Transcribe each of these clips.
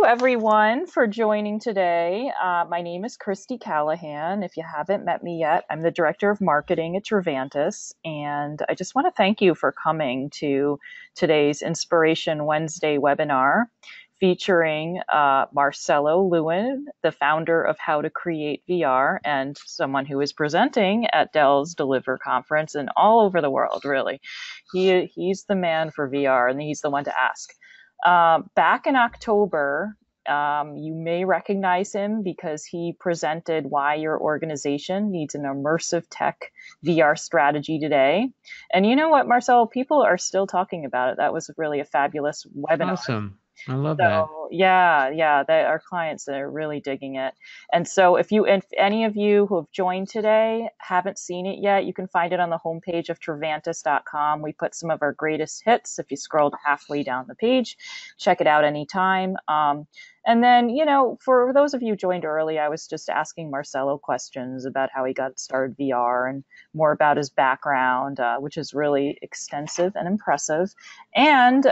you everyone for joining today. My name is Christy Callahan. If you haven't met me yet, I'm the Director of Marketing at Trivantis, and I just want to thank you for coming to today's Inspiration Wednesday webinar featuring Marcelo Lewin, the founder of How to Create VR, and someone who is presenting at Dell's Deliver conference and all over the world, really. He's the man for VR, and he's the one to ask. Back in October, you may recognize him because he presented why your organization needs an immersive tech VR strategy today. And you know what, Marcel? People are still talking about it. That was really a fabulous webinar. Awesome. I love that. Yeah, our clients are really digging it. And so if any of you who have joined today haven't seen it yet, you can find it on the homepage of Trivantis.com. We put some of our greatest hits. If you scroll halfway down the page, check it out anytime. And then, for those of you who joined early, I was just asking Marcelo questions about how he got started VR and more about his background, which is really extensive and impressive. And,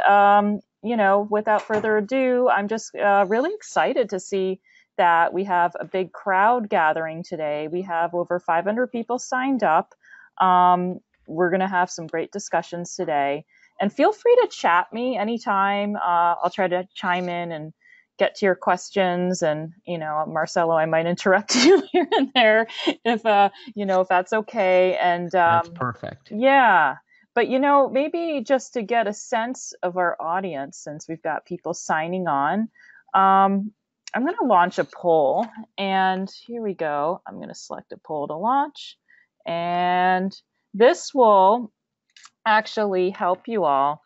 without further ado, I'm just really excited to see that we have a big crowd gathering today. We have over 500 people signed up. We're going to have some great discussions today. And feel free to chat me anytime. I'll try to chime in and get to your questions. And, Marcelo, I might interrupt you here and there if that's okay. And that's perfect. Yeah. But, maybe just to get a sense of our audience, since we've got people signing on, I'm going to launch a poll. And here we go. I'm going to select a poll to launch. And this will actually help you all.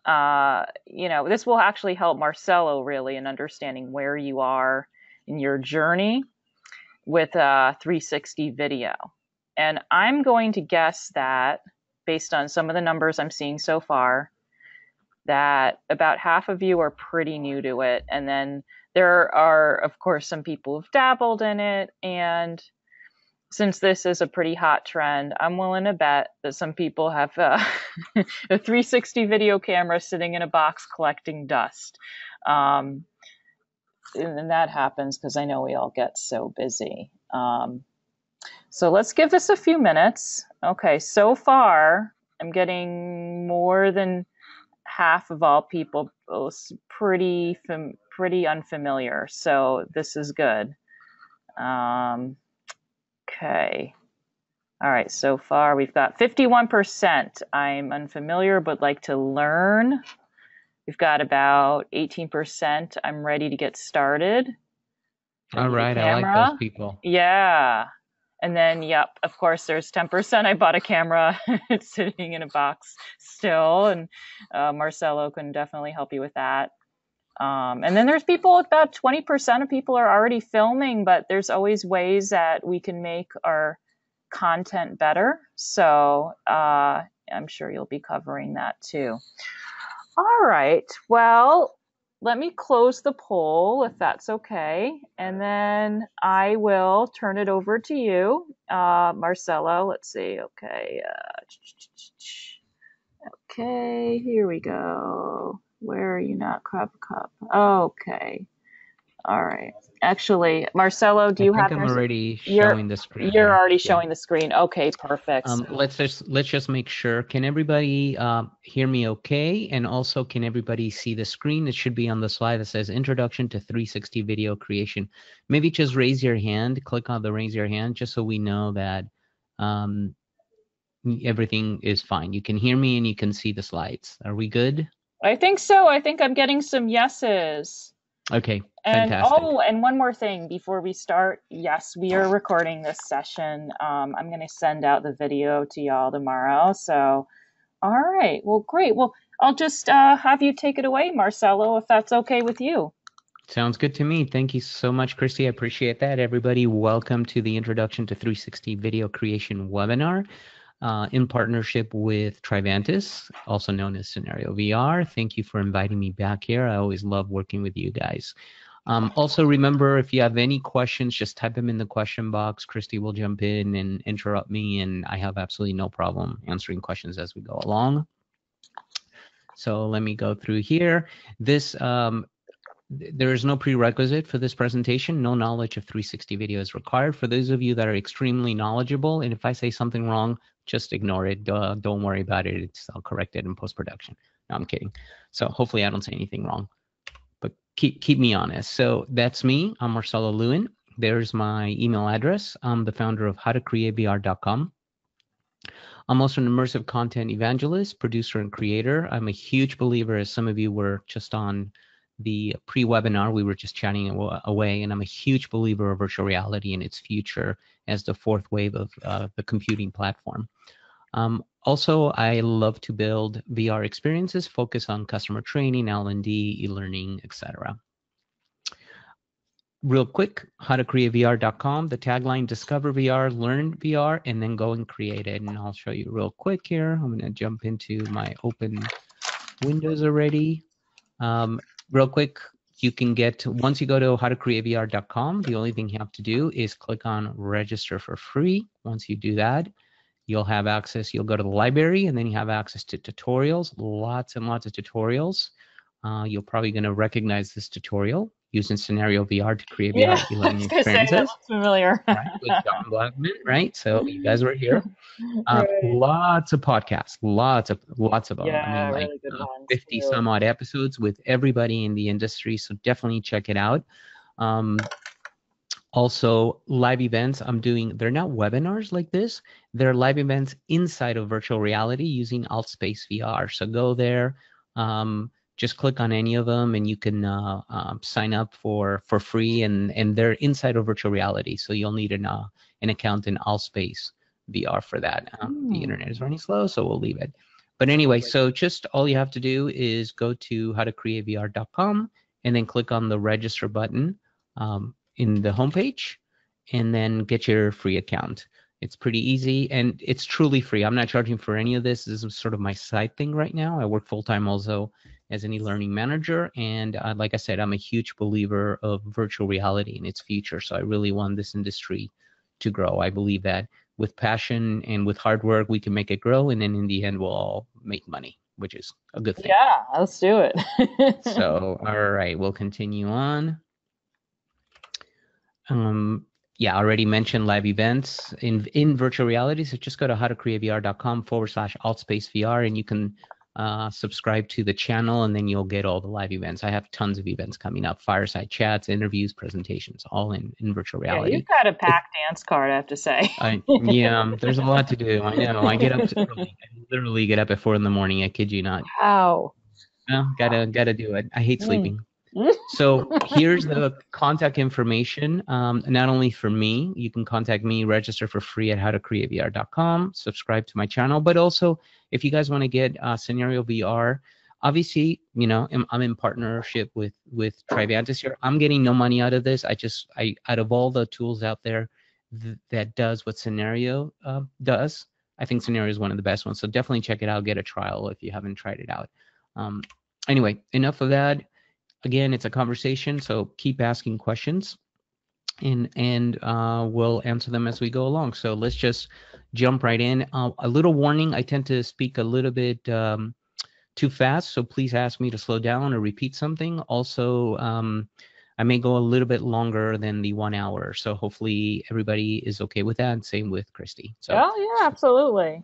This will actually help Marcelo really in understanding where you are in your journey with 360 video. And I'm going to guess that, based on some of the numbers I'm seeing so far, that about half of you are pretty new to it. And then there are, of course, some people who've dabbled in it. And since this is a pretty hot trend, I'm willing to bet that some people have a 360 video camera sitting in a box collecting dust. And that happens because I know we all get so busy. So let's give this a few minutes. Okay, so far, I'm getting more than half of all people pretty unfamiliar. So this is good. Okay. All right, so far we've got 51%. I'm unfamiliar but like to learn. We've got about 18%. I'm ready to get started. All right, I like those people. Yeah. And then, yep, of course, there's 10%. I bought a camera. It's sitting in a box still. And Marcelo can definitely help you with that. And then there's people, about 20% of people are already filming, but there's always ways that we can make our content better. So I'm sure you'll be covering that too. All right. Well, let me close the poll if that's okay. And then I will turn it over to you, Marcelo. Let's see. Okay. Okay, here we go. Where are you not? Cup. Okay. All right. Actually, Marcelo, do you have? I'm already showing the screen. You're already showing the screen. Okay, perfect. Let's just make sure. Can everybody hear me okay? And also, can everybody see the screen? It should be on the slide that says Introduction to 360 Video Creation. Maybe just raise your hand. Click on the raise your hand, just so we know that everything is fine. You can hear me and you can see the slides. Are we good? I think so. I think I'm getting some yeses. Okay, fantastic. And one more thing before we start. Yes, we are recording this session. I'm going to send out the video to y'all tomorrow. So, all right. Well, great. Well, I'll just have you take it away, Marcelo, if that's okay with you. Sounds good to me. Thank you so much, Christy. I appreciate that. Everybody, welcome to the Introduction to 360 Video Creation webinar. In partnership with Trivantis, also known as Scenario VR. Thank you for inviting me back here. I always love working with you guys. Also, remember, if you have any questions, just type them in the question box. Christy will jump in and interrupt me, and I have absolutely no problem answering questions as we go along. So let me go through here. This There is no prerequisite for this presentation. No knowledge of 360 video is required. For those of you that are extremely knowledgeable, and if I say something wrong, just ignore it. Don't worry about it. I'll correct it in post-production. No, I'm kidding. So hopefully I don't say anything wrong, but keep me honest. So that's me. I'm Marcelo Lewin. There's my email address. I'm the founder of howtocreatevr.com. I'm also an immersive content evangelist, producer, and creator. I'm a huge believer, as some of you were just on the pre-webinar, we were just chatting away, and I'm a huge believer of virtual reality and its future as the fourth wave of the computing platform. Also, I love to build VR experiences, focus on customer training, L&D, e-learning, etc. Real quick, howtocreatevr.com, the tagline, discover VR, learn VR, and then go and create it. And I'll show you real quick here. I'm going to jump into my open windows already. Real quick, you can get, once you go to howtocreatevr.com, the only thing you have to do is click on register for free. Once you do that, you'll have access, you'll go to the library, and then you have access to tutorials, lots and lots of tutorials. You're probably going to recognize this tutorial using Scenario VR to create VR e-learning experiences. That looks familiar. Right, with John Blackman, right? So you guys were here. Right. Lots of podcasts, lots of them. Yeah, I mean, like really good ones 50 too. some odd episodes with everybody in the industry. So definitely check it out. Also, live events I'm doing, they're not webinars like this. They're live events inside of virtual reality using AltSpace VR. So go there, just click on any of them, and you can sign up for free, and they're inside of virtual reality. So you'll need an account in AltSpace VR for that. The internet is running slow, so we'll leave it. But anyway, so just all you have to do is go to howtocreatevr.com and then click on the register button in the homepage, and then get your free account. It's pretty easy, and it's truly free. I'm not charging for any of this. This is sort of my side thing right now. I work full-time also as an e-learning manager, and like I said, I'm a huge believer of virtual reality and its future, so I really want this industry to grow. I believe that with passion and with hard work, we can make it grow, and then in the end, we'll all make money, which is a good thing. Yeah, let's do it. So, all right, we'll continue on. Yeah, I already mentioned live events in virtual reality. So just go to howtocreatevr.com/AltSpaceVR, and you can subscribe to the channel, and then you'll get all the live events. I have tons of events coming up: fireside chats, interviews, presentations, all in virtual reality. Yeah, you've got a packed dance card, I have to say. Yeah, there's a lot to do. I know. I get up early. I literally get up at 4 in the morning. I kid you not. Wow. Well, gotta do it. I hate sleeping. So here's the contact information. Not only for me, you can contact me, register for free at howtocreatevr.com, subscribe to my channel, but also if you guys want to get Scenario VR, obviously, you know, I'm in partnership with Trivantis here. I'm getting no money out of this. I out of all the tools out there that does what Scenario does, I think Scenario is one of the best ones. So definitely check it out. Get a trial if you haven't tried it out. Anyway, enough of that. Again, it's a conversation, so keep asking questions, and we'll answer them as we go along. So let's just jump right in. A little warning, I tend to speak a little bit too fast, so please ask me to slow down or repeat something. Also, I may go a little bit longer than the 1 hour, so hopefully everybody is okay with that. Same with Christy. So, oh, yeah, absolutely.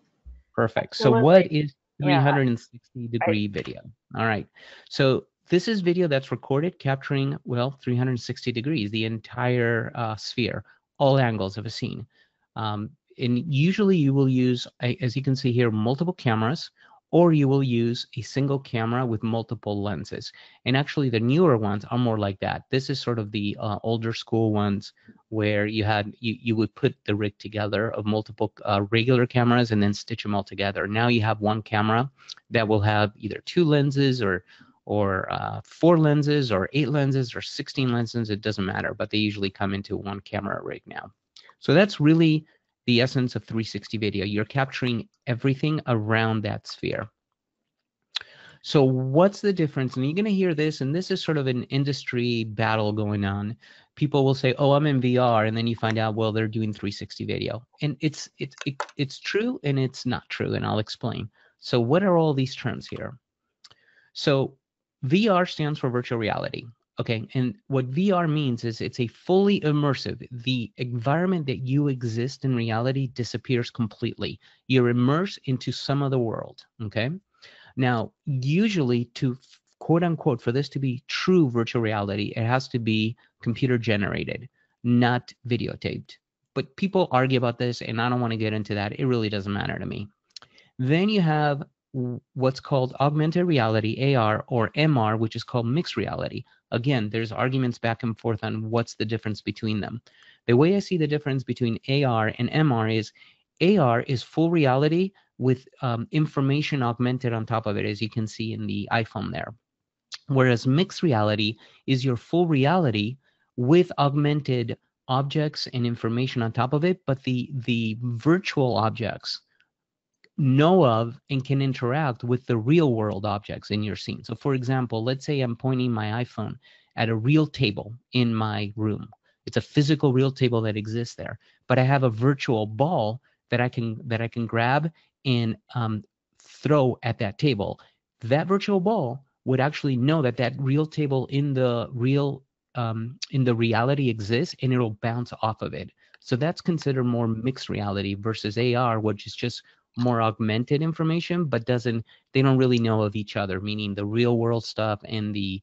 Perfect. Absolutely. So what is 360-degree video? All right. So this is video that's recorded capturing, well, 360 degrees, the entire sphere, all angles of a scene. And usually you will use, as you can see here, multiple cameras, or you will use a single camera with multiple lenses. And actually the newer ones are more like that. This is sort of the older school ones where you would put the rig together of multiple regular cameras and then stitch them all together. Now you have one camera that will have either 2 lenses or 4 lenses or 8 lenses or 16 lenses, it doesn't matter, but they usually come into one camera rig now. So that's really the essence of 360 video. You're capturing everything around that sphere. So what's the difference? And you're going to hear this, and this is sort of an industry battle going on. People will say, oh, I'm in VR, and then you find out, well, they're doing 360 video. And it's true and it's not true, and I'll explain. So what are all these terms here? So VR stands for virtual reality. Okay, and what VR means is it's a fully immersive. The environment that you exist in reality disappears completely. You're immersed into some other world, okay? Now, usually to quote unquote, for this to be true virtual reality, it has to be computer generated, not videotaped. But people argue about this, and I don't want to get into that. It really doesn't matter to me. Then you have what's called augmented reality, AR, or MR, which is called mixed reality. Again, there's arguments back and forth on what's the difference between them. The way I see the difference between AR and MR is AR is full reality with information augmented on top of it, as you can see in the iPhone there. Whereas mixed reality is your full reality with augmented objects and information on top of it, but the virtual objects know of and can interact with the real world objects in your scene. So for example, let's say I'm pointing my iPhone at a real table in my room. It's a physical real table that exists there, but I have a virtual ball that I can grab and throw at that table. That virtual ball would actually know that that real table in the reality exists, and it'll bounce off of it. So that's considered more mixed reality versus AR, which is just more augmented information, but they don't really know of each other, meaning the real world stuff and the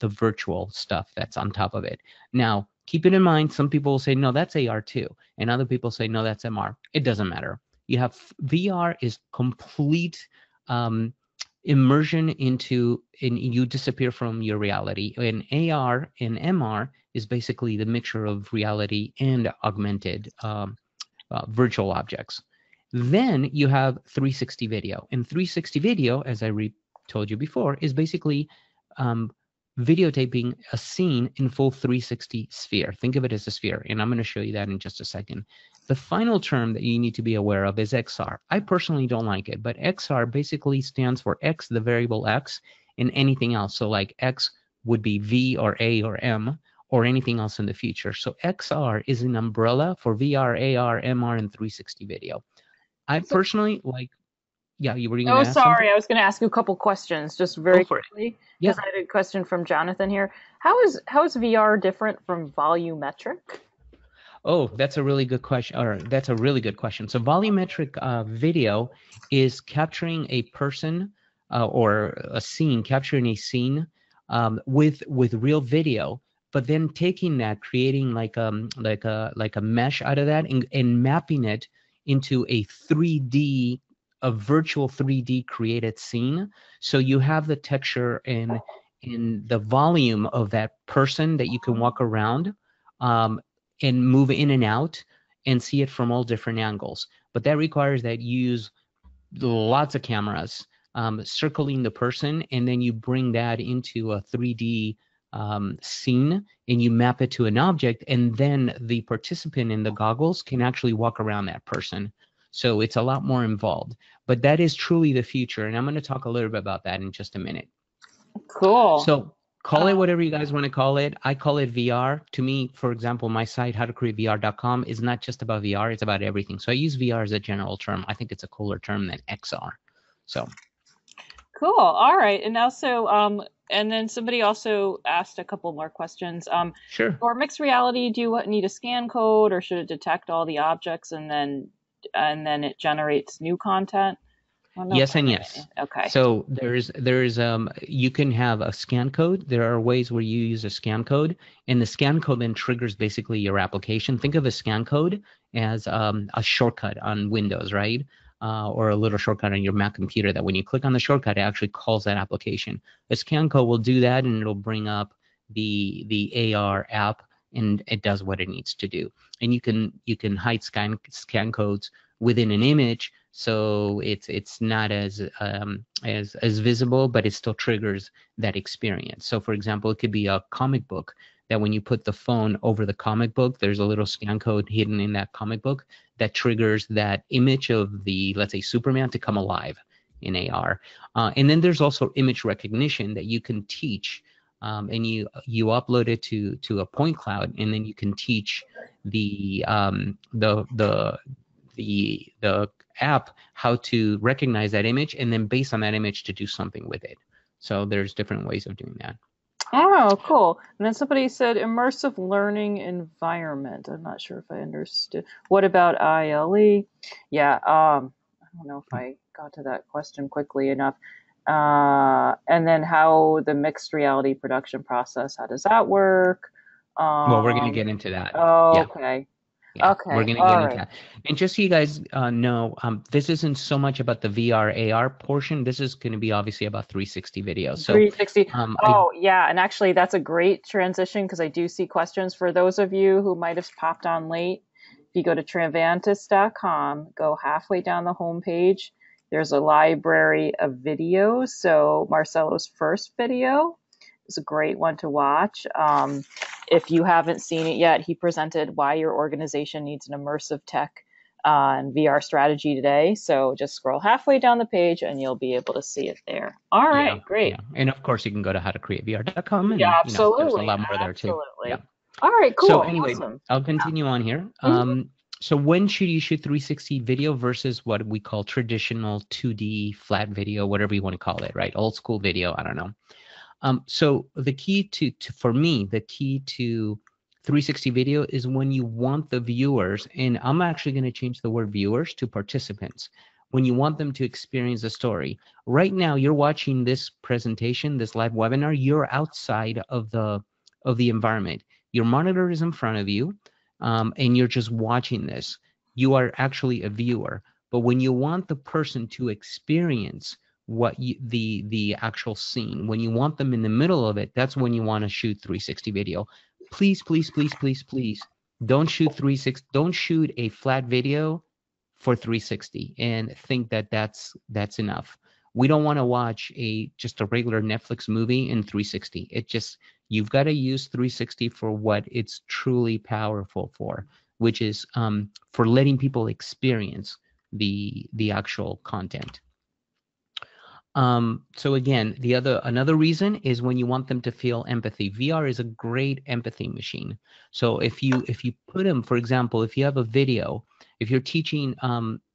virtual stuff that's on top of it. Now, keep it in mind, some people will say, no, that's AR too. And other people say, no, that's MR. It doesn't matter. You have VR is complete immersion into, and you disappear from your reality. And AR and MR is basically the mixture of reality and augmented virtual objects. Then you have 360 video. And 360 video, as I told you before, is basically videotaping a scene in full 360 sphere. Think of it as a sphere, and I'm going to show you that in just a second. The final term that you need to be aware of is XR. I personally don't like it, but XR basically stands for X, the variable X, and anything else. So like X would be V or A or M, or anything else in the future. So XR is an umbrella for VR, AR, MR, and 360 video. I personally like, yeah, you were going to Oh, ask something? sorry. I was going to ask you a couple questions just Go very for it. quickly Yeah. because I had a question from Jonathan here. How is VR different from volumetric? Oh, that's a really good question. Or that's a really good question. So volumetric video is capturing a person or a scene, capturing a scene with real video, but then taking that, creating like a mesh out of that, and mapping it into a 3D, a virtual 3D created scene. So you have the texture and in the volume of that person that you can walk around. And move in and out and see it from all different angles. But that requires that you use lots of cameras circling the person, and then you bring that into a 3D scene and you map it to an object, and then the participant in the goggles can actually walk around that person. So it's a lot more involved. But that is truly the future, and I'm going to talk a little bit about that in just a minute. Cool. So call it whatever you guys want to call it. I call it VR. To me, for example, my site, howtocreatevr.com, is not just about VR, it's about everything. So I use VR as a general term. I think it's a cooler term than XR. So Cool. All right. And also, and then somebody also asked a couple more questions. sure. For mixed reality, do you need a scan code, or should it detect all the objects and then it generates new content? Yes and yes. Okay. So there's you can have a scan code. There are ways where you use a scan code, and the scan code then triggers basically your application. Think of a scan code as a shortcut on Windows, right? Or a little shortcut on your Mac computer that when you click on the shortcut, it actually calls that application. A scan code will do that, and it'll bring up the AR app, and it does what it needs to do. And you can hide scan codes within an image, so it's not as visible, but it still triggers that experience. So for example, it could be a comic book that when you put the phone over the comic book, there's a little scan code hidden in that comic book that triggers that image of the, let's say, Superman to come alive in AR. And then there's also image recognition that you can teach, and you upload it to a point cloud, and then you can teach the app how to recognize that image, and then based on that image to do something with it. So there's different ways of doing that. Oh, cool. And then somebody said immersive learning environment. I'm not sure if I understood. What about ILE? Yeah, I don't know if I got to that question quickly enough. And then how the mixed reality production process, how does that work? Well, we're going to Um, get into that. Yeah. okay. Yeah, we're Okay. going to get All into right. that. And just so you guys know, this isn't so much about the VR AR portion. This is going to be obviously about 360 video. So 360. I Oh, yeah. And actually, that's a great transition because I do see questions for those of you who might have popped on late. If you go to Trivantis.com, go halfway down the homepage, there's a library of videos. So, Marcelo's first video is a great one to watch. If you haven't seen it yet, he presented why your organization needs an immersive tech and VR strategy today. So just scroll halfway down the page and you'll be able to see it there. All Yeah, right, great. yeah. And of course you can go to howtocreatevr.com Yeah, and there's a absolutely. lot more there too. Yeah. Absolutely. All right, So cool. anyway, Awesome. I'll continue on here. Mhm. So when should you shoot 360 video versus what we call traditional 2D flat video, whatever you want to call it, right? Old school video, I don't know. So the key for me, the key to 360 video is when you want the viewers, and I'm actually going to change the word viewers to participants, when you want them to experience the story. Right now, you're watching this presentation, this live webinar, you're outside of the environment. Your monitor is in front of you, and you're just watching this. You are actually a viewer. But when you want the person to experience the actual scene, when you want them in the middle of it, that's when you want to shoot 360 video. Please, please, please, please, please, don't shoot 360. Don't shoot a flat video for 360 and think that that's enough. We don't want to watch just a regular Netflix movie in 360. It just, you've got to use 360 for what it's truly powerful for, which is for letting people experience the actual content. So again, another reason is when you want them to feel empathy. VR is a great empathy machine. So if you put them, for example, if you have a video, if you're teaching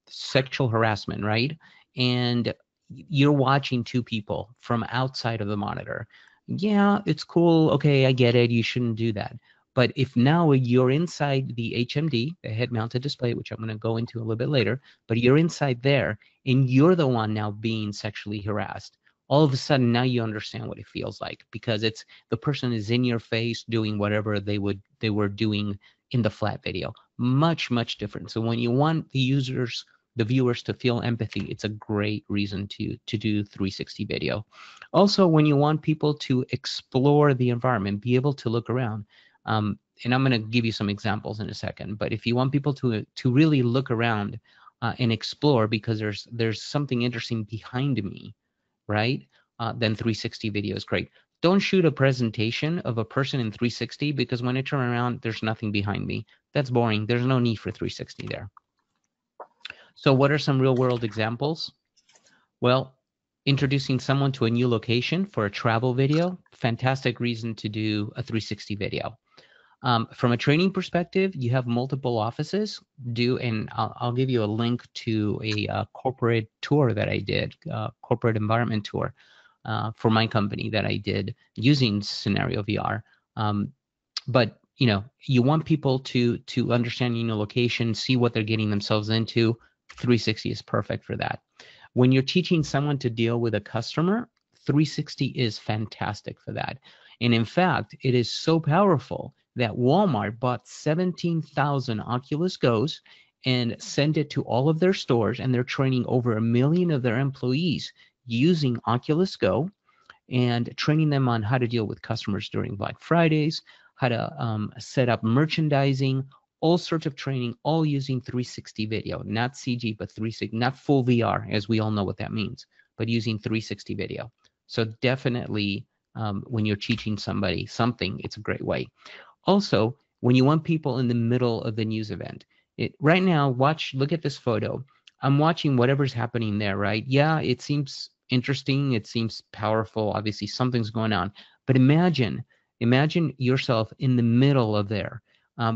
sexual harassment, right, and you're watching two people from outside of the monitor, yeah, it's cool. Okay, I get it. You shouldn't do that. But if now you're inside the HMD, the head-mounted display, which I'm going to go into a little bit later, but you're inside there, and you're the one now being sexually harassed, all of a sudden now you understand what it feels like, because it's the person is in your face doing whatever they were doing in the flat video. Much different. So when you want the viewers to feel empathy, it's a great reason to do 360 video. Also, when you want people to explore the environment, be able to look around, and I'm going to give you some examples in a second, but if you want people to really look around and explore, because there's something interesting behind me, right? Then 360 video is great. Don't shoot a presentation of a person in 360, because when I turn around, there's nothing behind me. That's boring. There's no need for 360 there. So what are some real world examples? Well, introducing someone to a new location for a travel video, fantastic reason to do a 360 video. From a training perspective, you have multiple offices. And I'll give you a link to a corporate tour that I did, corporate environment tour for my company that I did using Scenario VR. But you want people to understand location, see what they're getting themselves into. 360 is perfect for that. When you're teaching someone to deal with a customer, 360 is fantastic for that. And in fact, it is so powerful that Walmart bought 17,000 Oculus Go's and sent it to all of their stores, and they're training over 1 million of their employees using Oculus Go and training them on how to deal with customers during Black Fridays, how to set up merchandising, all sorts of training, all using 360 video, not CG, but 360, not full VR, as we all know what that means, but using 360 video. So definitely, when you're teaching somebody something, it's a great way. Also, when you want people in the middle of the news event, right now, look at this photo. I'm watching whatever's happening there, right? Yeah, it seems interesting. It seems powerful. Obviously, something's going on. But imagine yourself in the middle of there.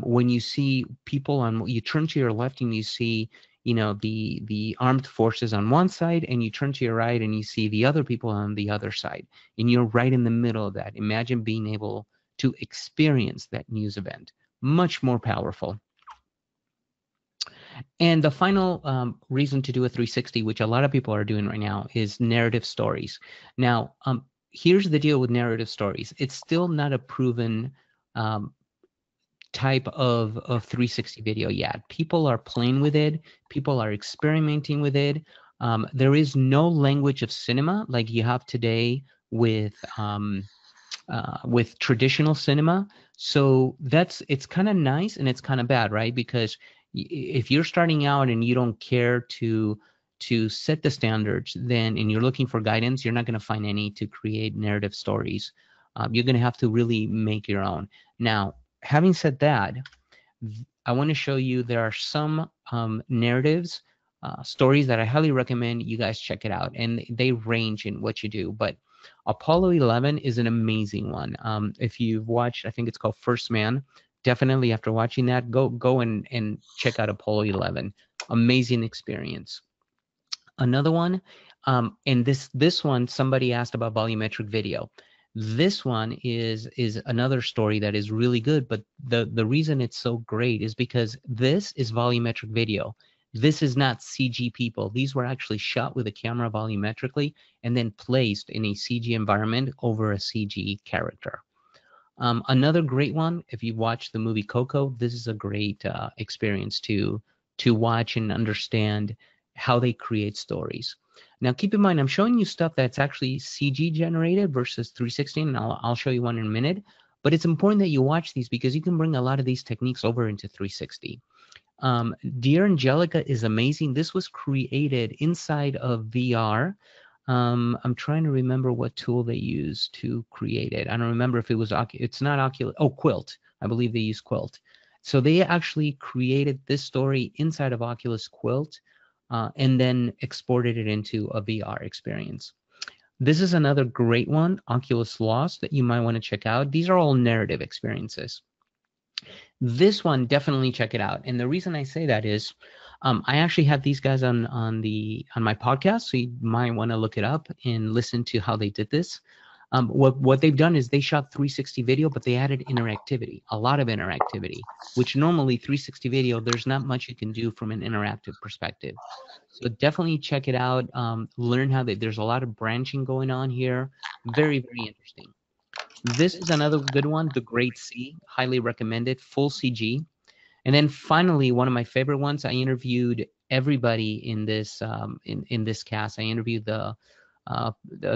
When you see people you turn to your left and you see you know, the armed forces on one side, and you turn to your right and you see the other people on the other side, and you're right in the middle of that. Imagine being able to experience that news event. Much more powerful. And the final reason to do a 360, which a lot of people are doing right now, is narrative stories. Now, here's the deal with narrative stories. It's still not a proven type of 360 video yet. People are playing with it. People are experimenting with it. There is no language of cinema like you have today with traditional cinema. So it's kind of nice and it's kind of bad, right? Because if you're starting out and you don't care to set the standards, then and you're looking for guidance, you're not going to find any to create narrative stories. You're going to have to really make your own. Now, having said that, I want to show you there are some narratives, stories that I highly recommend you guys check it out, and they range in what you do. But Apollo 11 is an amazing one. If you've watched, I think it's called First Man. Definitely after watching that, go and check out Apollo 11. Amazing experience. Another one, and this one, somebody asked about volumetric video. This one is another story that is really good, but the reason it's so great is because this is volumetric video. This is not CG people. These were actually shot with a camera volumetrically and then placed in a CG environment over a CG character. Another great one, if you watch the movie Coco, this is a great experience to watch and understand how they create stories. Now, keep in mind, I'm showing you stuff that's actually CG generated versus 360, and I'll show you one in a minute. But it's important that you watch these because you can bring a lot of these techniques over into 360. Dear Angelica is amazing. This was created inside of VR. I'm trying to remember what tool they used to create it. I don't remember if it was, it's not Oculus, oh, Quilt. I believe they used Quilt. So they actually created this story inside of Oculus Quilt and then exported it into a VR experience. This is another great one, Oculus Lost, that you might want to check out. These are all narrative experiences. This one, definitely check it out. And the reason I say that is I actually have these guys on my podcast, so you might want to look it up and listen to how they did this. What they've done is they shot 360 video, but they added interactivity, a lot of interactivity, which normally 360 video, there's not much you can do from an interactive perspective. So definitely check it out. Learn how there's a lot of branching going on here. Very, very interesting. This is another good one, The Great Sea. Highly recommended, full CG. And then finally, one of my favorite ones, I interviewed everybody in this in this cast. I interviewed the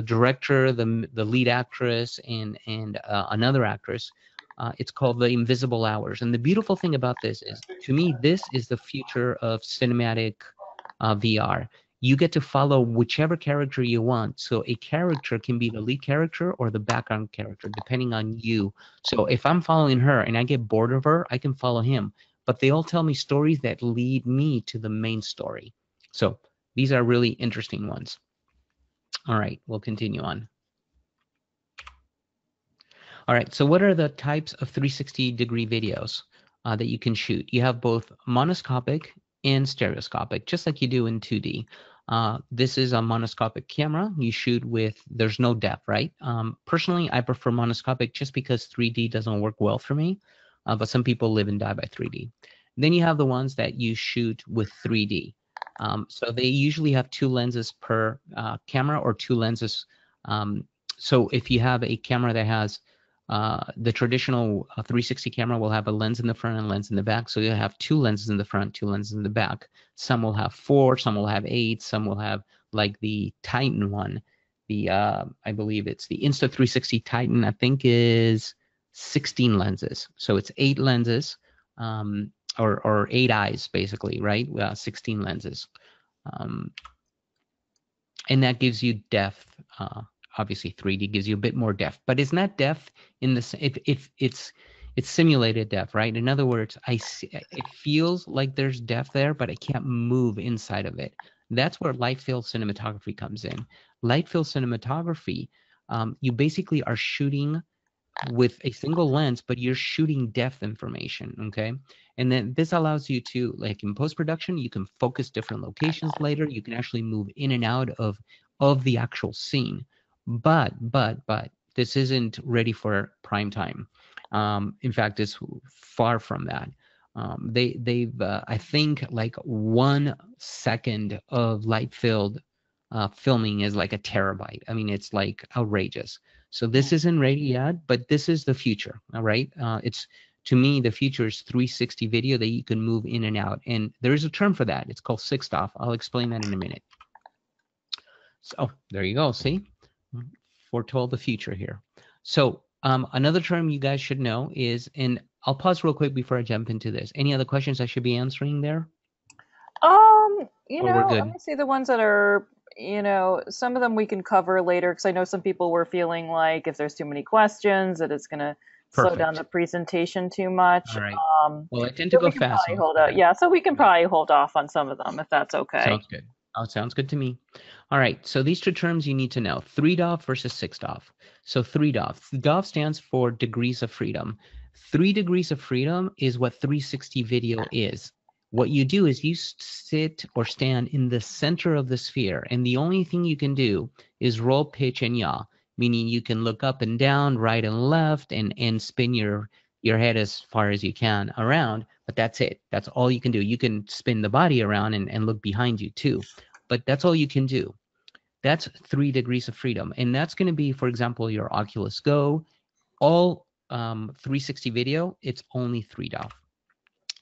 director, the lead actress, and another actress. It's called The Invisible Hours. And the beautiful thing about this is, to me, this is the future of cinematic VR. You get to follow whichever character you want. So a character can be the lead character or the background character, depending on you. So if I'm following her and I get bored of her, I can follow him. But they all tell me stories that lead me to the main story. So these are really interesting ones. All right, we'll continue on. All right, so what are the types of 360-degree videos that you can shoot? You have both monoscopic and stereoscopic, just like you do in 2D. This is a monoscopic camera. You shoot with, there's no depth, right? Personally, I prefer monoscopic just because 3D doesn't work well for me, but some people live and die by 3D. Then you have the ones that you shoot with 3D. So they usually have two lenses per camera or two lenses. So if you have a camera that has the traditional 360 camera will have a lens in the front and a lens in the back. So you'll have two lenses in the front, two lenses in the back. Some will have 4, some will have 8, some will have like the Titan one. The I believe it's the Insta360 Titan, I think is 16 lenses. So it's 8 lenses or 8 eyes basically, right? 16 lenses. And that gives you depth. Obviously 3D gives you a bit more depth, but it's not depth in the it's simulated depth, right? In other words, it feels like there's depth there, but I can't move inside of it. That's where light field cinematography comes in. Light field cinematography, you basically are shooting with a single lens, but you're shooting depth information, okay? And then this allows you to, like in post-production, you can focus different locations later. You can actually move in and out of the actual scene. But this isn't ready for prime time. In fact, it's far from that. They've I think like 1 second of light filled filming is like a terabyte. I mean, it's like outrageous. So this isn't ready yet, but this is the future. All right. It's, to me, the future is 360 video that you can move in and out. And there is a term for that. It's called sixth off. I'll explain that in a minute. So there you go. See, foretold the future here. So another term you guys should know is, and I'll pause real quick before I jump into this. Any other questions I should be answering there? You Or we're know, good? let me see the ones that are, some of them we can cover later because I know some people were feeling like if there's too many questions that it's going to slow down the Perfect. presentation too much. All right. Well, I tend to So go we can fast. probably So hold out. Yeah, so we can right. probably hold off on some of them if that's okay. Sounds good. Oh, sounds good to me. All right. So these two terms you need to know: 3DOF versus 6DOF. So 3DOF. DOF stands for degrees of freedom. 3 degrees of freedom is what 360 video is. What you do is you sit or stand in the center of the sphere, and the only thing you can do is roll, pitch, and yaw, meaning you can look up and down, right and left, and spin your head as far as you can around, but that's it. That's all you can do. You can spin the body around and look behind you too, but that's all you can do. That's 3 degrees of freedom. And that's going to be, for example, your Oculus Go, all 360 video, it's only 3DOF.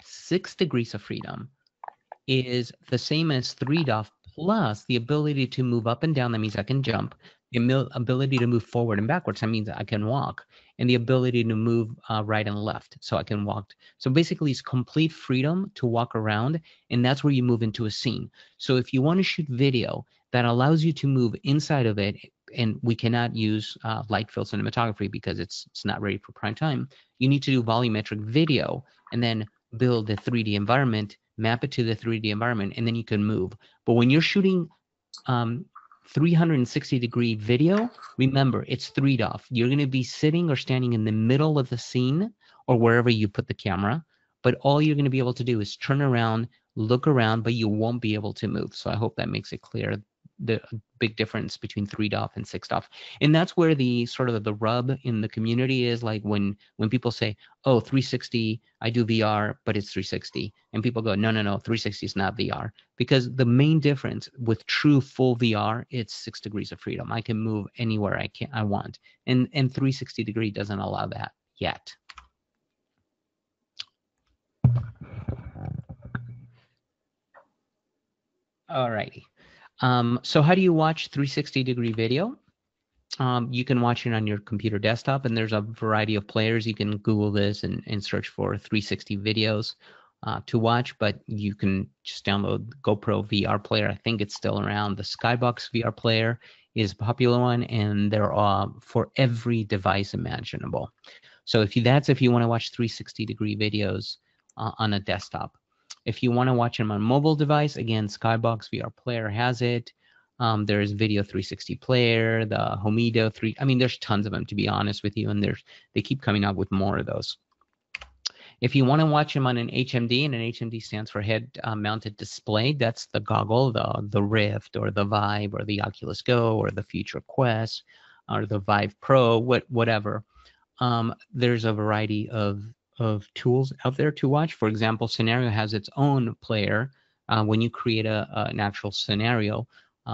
6 degrees of freedom is the same as 3DOF plus the ability to move up and down. That means I can jump. The ability to move forward and backwards. That means I can walk. And the ability to move right and left. So I can walk. So basically, it's complete freedom to walk around. And that's where you move into a scene. So if you want to shoot video that allows you to move inside of it, and we cannot use light field cinematography because it's not ready for prime time, you need to do volumetric video and then build a 3D environment, map it to the 3D environment, and then you can move. But when you're shooting 360-degree video, remember, it's 3DOF. You're going to be sitting or standing in the middle of the scene or wherever you put the camera, but all you're going to be able to do is turn around, look around, but you won't be able to move. So I hope that makes it clear, the big difference between 3DOF and 6DOF. And that's where the sort of the rub in the community is, like when people say, oh, 360, I do VR, but it's 360. And people go, no, 360 is not VR. Because the main difference with true full VR, it's 6 degrees of freedom. I can move anywhere I want. And 360 degree doesn't allow that yet. All righty. So how do you watch 360-degree video? You can watch it on your computer desktop, and there's a variety of players. You can Google this and search for 360 videos to watch, but you can just download the GoPro VR player. I think it's still around. The Skybox VR player is a popular one, and they're for every device imaginable. So if you want to watch 360-degree videos on a desktop. If you want to watch them on a mobile device, again, Skybox VR player has it. There's Video 360 Player, the Homido 3. I mean, there's tons of them, to be honest with you, and they keep coming out with more of those. If you want to watch them on an HMD, and an HMD stands for head-mounted display, that's the goggle, the Rift, or the Vive, or the Oculus Go, or the Future Quest, or the Vive Pro, whatever. There's a variety of tools out there to watch. For example, Scenario has its own player. When you create an actual scenario,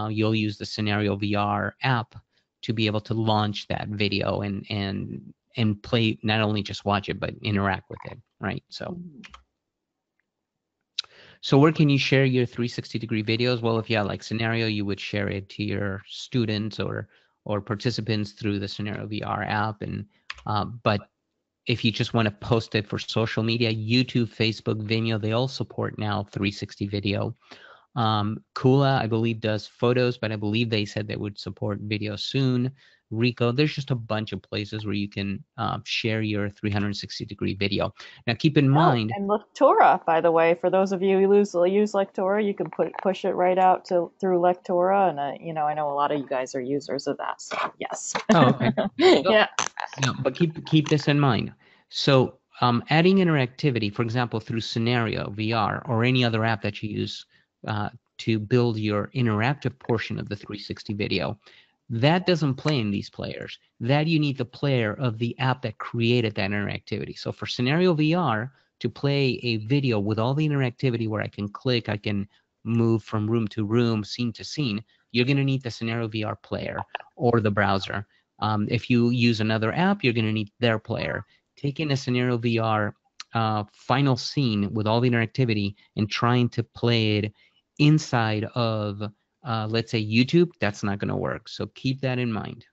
you'll use the Scenario VR app to be able to launch that video and play, not only just watch it, but interact with it, right? So where can you share your 360-degree videos? Well, if you have like Scenario, you would share it to your students or participants through the Scenario VR app. And but if you just want to post it for social media, YouTube, Facebook, Vimeo, they all support now 360 video. Kula, I believe, does photos, but I believe they said they would support video soon. Rico, there's just a bunch of places where you can share your 360-degree video. Now, keep in mind. And Lectura, by the way, for those of you who use Lectura, you can push it right out through Lectura, and I know a lot of you guys are users of that. So yes. Oh, okay. Yeah. No, but keep this in mind. So adding interactivity, for example, through Scenario, VR, or any other app that you use to build your interactive portion of the 360 video, that doesn't play in these players. That you need the player of the app that created that interactivity. So for Scenario VR, to play a video with all the interactivity where I can click, I can move from room to room, scene to scene, you're going to need the Scenario VR player or the browser. If you use another app, you're going to need their player. Taking a Scenario VR final scene with all the interactivity and trying to play it inside of, let's say, YouTube, that's not going to work. So keep that in mind.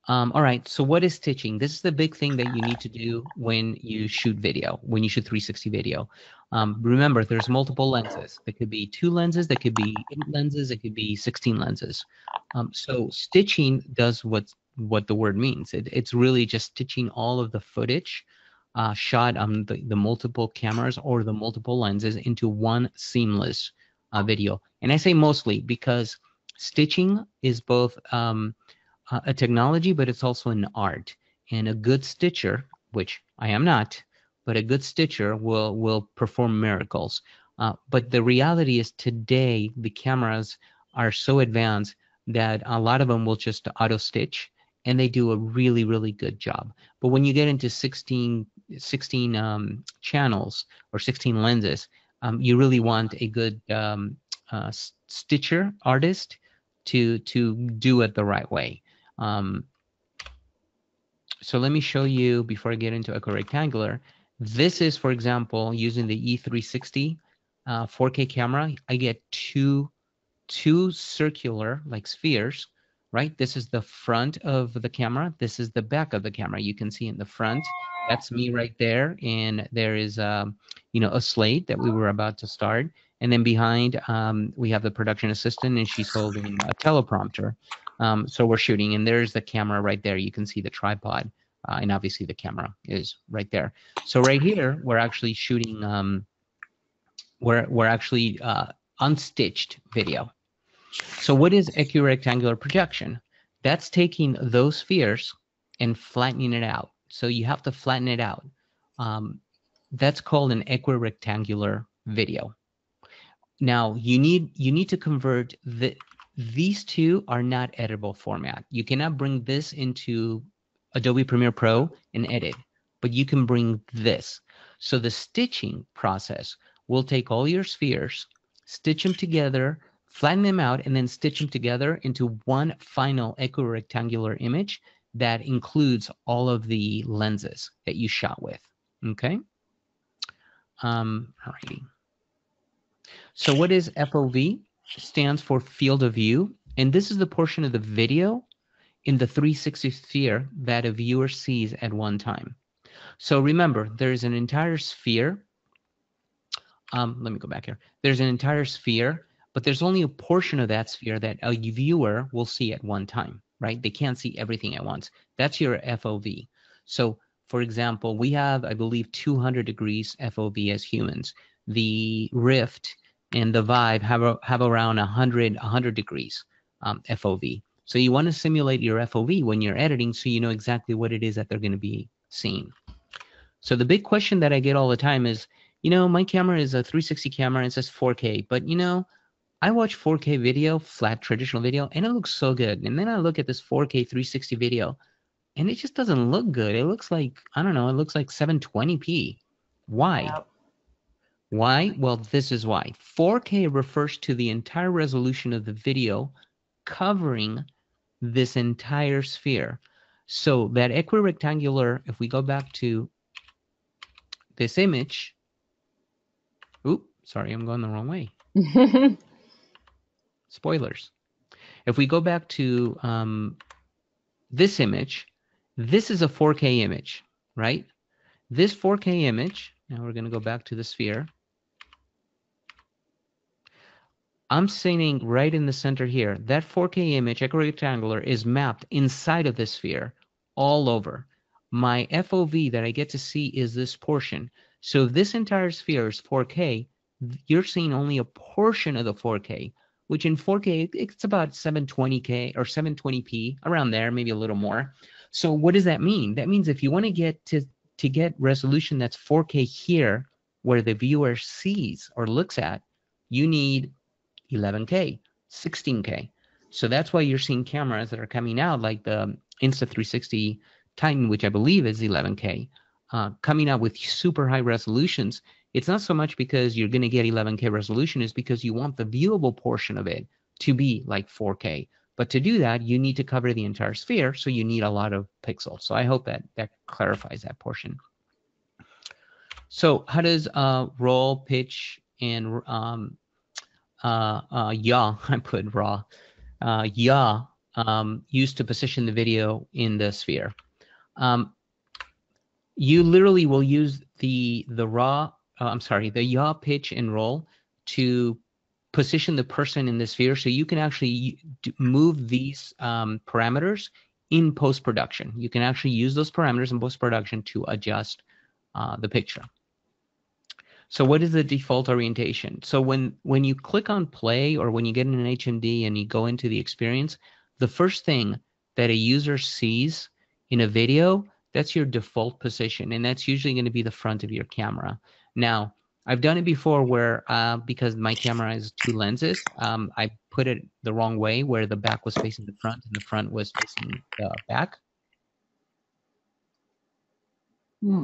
All right, so what is stitching? This is the big thing that you need to do when you shoot video, when you shoot 360 video. Remember, there's multiple lenses. There could be 2 lenses, there could be 8 lenses, it could be 16 lenses. So stitching does what the word means. It's really just stitching all of the footage shot on the multiple cameras or the multiple lenses into one seamless video. And I say mostly because stitching is both a technology, but it's also an art. And a good stitcher, which I am not, but a good stitcher will perform miracles. But the reality is today, the cameras are so advanced that a lot of them will just auto stitch, and they do a really, really good job. But when you get into 16 channels or 16 lenses, you really want a good stitcher artist to do it the right way. So let me show you before I get into equirectangular. This is, for example, using the E360 4K camera. I get two circular, like spheres, right? This is the front of the camera. This is the back of the camera. You can see in the front, that's me right there. And there is, a slate that we were about to start. And then behind, we have the production assistant, and she's holding a teleprompter. So we're shooting, and there's the camera right there. You can see the tripod, and obviously the camera is right there. So right here, we're actually shooting, we're actually unstitched video. So what is equirectangular projection? That's taking those spheres and flattening it out. So you have to flatten it out. That's called an equirectangular video. Now you need to convert these two are not editable format. You cannot bring this into Adobe Premiere Pro and edit, but you can bring this. So the stitching process will take all your spheres, stitch them together, flatten them out, and then stitch them together into one final equirectangular image that includes all of the lenses that you shot with. Okay. Alrighty. So what is FOV? Stands for field of view, and this is the portion of the video in the 360 sphere that a viewer sees at one time. So remember, there's an entire sphere. Let me go back here. There's an entire sphere, but there's only a portion of that sphere that a viewer will see at one time, right? They can't see everything at once. That's your FOV. So for example, we have, I believe, 200 degrees FOV as humans. The Rift and the Vive have around 100 degrees FOV. So you want to simulate your FOV when you're editing so you know exactly what it is that they're going to be seeing. So the big question that I get all the time is, my camera is a 360 camera and it says 4K, but I watch 4K video, flat traditional video, and it looks so good. And then I look at this 4K 360 video and it just doesn't look good. It looks like, I don't know, it looks like 720p. Why? Yep. Why? Well, this is why. 4K refers to the entire resolution of the video covering this entire sphere. So that equirectangular, if we go back to this image, oop, sorry, I'm going the wrong way. Spoilers. If we go back to this image, this is a 4K image, right? This 4K image, now we're going to go back to the sphere. I'm sitting right in the center here. That 4K image, equirectangular, is mapped inside of the sphere all over. My FOV that I get to see is this portion. So if this entire sphere is 4K, you're seeing only a portion of the 4K, which in 4K, it's about 720K or 720p, around there, maybe a little more. So what does that mean? That means if you want to get to to get resolution that's 4K here, where the viewer sees or looks at, you need 11K, 16K. So that's why you're seeing cameras that are coming out like the Insta360 Titan, which I believe is 11K, coming out with super high resolutions. It's not so much because you're going to get 11K resolution, it's because you want the viewable portion of it to be like 4K. But to do that, you need to cover the entire sphere, so you need a lot of pixels. So I hope that that clarifies that portion. So how does roll, pitch, and yaw, I put raw, yaw, used to position the video in the sphere? You literally will use the raw, the yaw, pitch, and roll to position the person in the sphere, so you can actually move these parameters in post-production. You can actually use those parameters in post-production to adjust the picture. So what is the default orientation? So when you click on play, or when you get in an HMD and you go into the experience, the first thing that a user sees in a video, that's your default position, and that's usually going to be the front of your camera. Now, I've done it before where, because my camera has two lenses, I put it the wrong way, where the back was facing the front and the front was facing the back.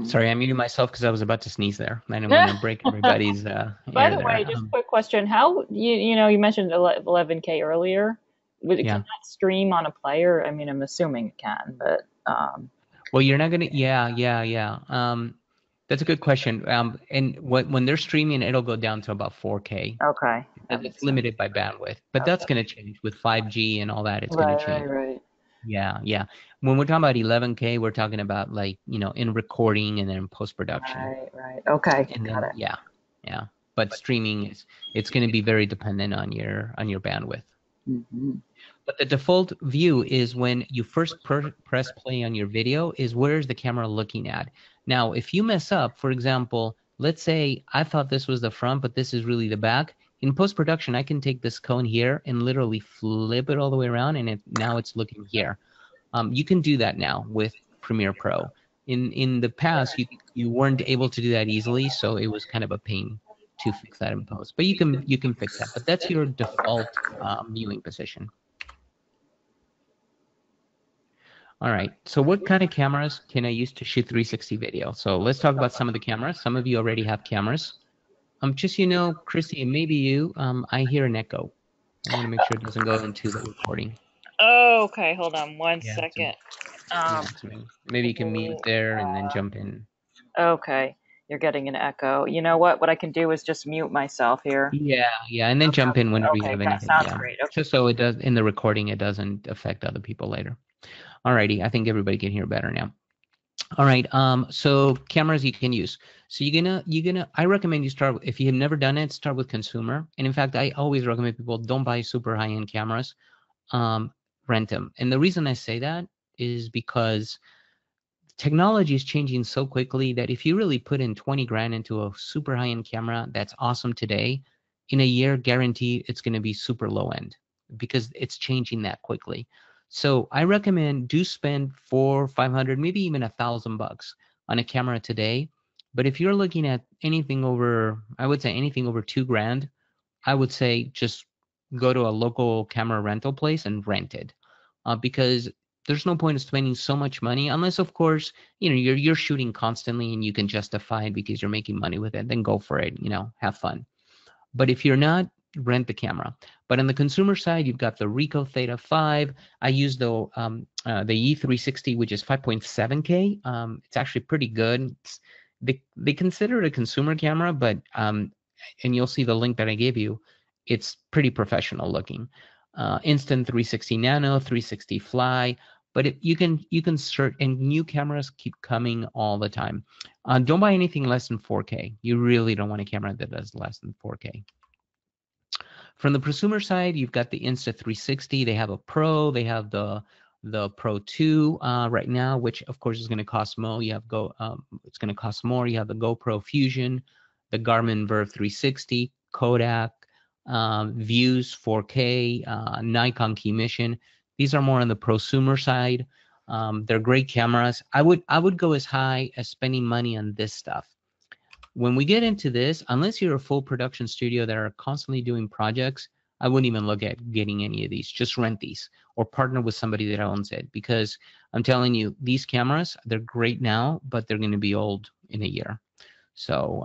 Sorry, I'm muting myself because I was about to sneeze there. I didn't want to break everybody's By air the way, there. just a quick question. How, you mentioned 11K earlier. Can that stream on a player? I mean, I'm assuming it can, but... Well, you're not going to... Yeah. That's a good question. And when they're streaming, it'll go down to about 4K. Okay. Because it's limited by bandwidth. But that's going to change with 5G and all that. It's going to change. Right. Yeah. When we're talking about 11K, we're talking about, like, in recording and then in post-production. Right. Okay. And then, Got it. Yeah. But streaming it's going to be very dependent on your bandwidth. Mm-hmm. But the default view is when you first press play on your video is where's the camera looking at. Now, if you mess up, for example, let's say I thought this was the front, but this is really the back. In post-production, I can take this cone here and literally flip it all the way around, and now it's looking here. You can do that now with Premiere Pro. In the past, you weren't able to do that easily, so it was kind of a pain to fix that in post. But you can fix that. But that's your default viewing position. All right, so what kind of cameras can I use to shoot 360 video? So let's talk about some of the cameras. Some of you already have cameras. Just Christy, and maybe you, I hear an echo. I want to make sure it doesn't go into the recording. Oh, okay, hold on one second. So maybe you can mute there and then jump in. Okay, you're getting an echo. You know what? What I can do is just mute myself here. Yeah, and then jump in whenever you have anything. Sounds great. Okay. Just so it does in the recording, it doesn't affect other people later. Alrighty, I think everybody can hear better now. All right, so cameras you can use. So I recommend you start, if you have never done it, start with consumer. And in fact, I always recommend people don't buy super high-end cameras, rent them. And the reason I say that is because technology is changing so quickly that if you really put in 20 grand into a super high-end camera that's awesome today, in a year, guarantee it's going to be super low-end because it's changing that quickly. So I recommend do spend $400, $500, maybe even $1,000 on a camera today. But if you're looking at anything over, I would say anything over 2 grand, I would say just go to a local camera rental place and rent it, because there's no point in spending so much money unless, of course, you're shooting constantly and you can justify it because you're making money with it. Then go for it. Have fun. But if you're not, rent the camera. But on the consumer side, you've got the Ricoh Theta 5. I use the E360, which is 5.7K. It's actually pretty good. They consider it a consumer camera, but and you'll see the link that I gave you. It's pretty professional looking. Instant 360 Nano, 360 Fly. But you can search, and new cameras keep coming all the time. Don't buy anything less than 4K. You really don't want a camera that does less than 4K. From the prosumer side, you've got the Insta360. They have a Pro. They have the Pro 2 right now, which of course is going to cost more. It's going to cost more. You have the GoPro Fusion, the Garmin Verve 360, Kodak, Views 4K, Nikon Key Mission. These are more on the prosumer side. They're great cameras. I would go as high as spending money on this stuff. When we get into this, unless you're a full production studio that are constantly doing projects, I wouldn't even look at getting any of these. Just rent these or partner with somebody that owns it, because I'm telling you, these cameras, they're great now, but they're going to be old in a year. So,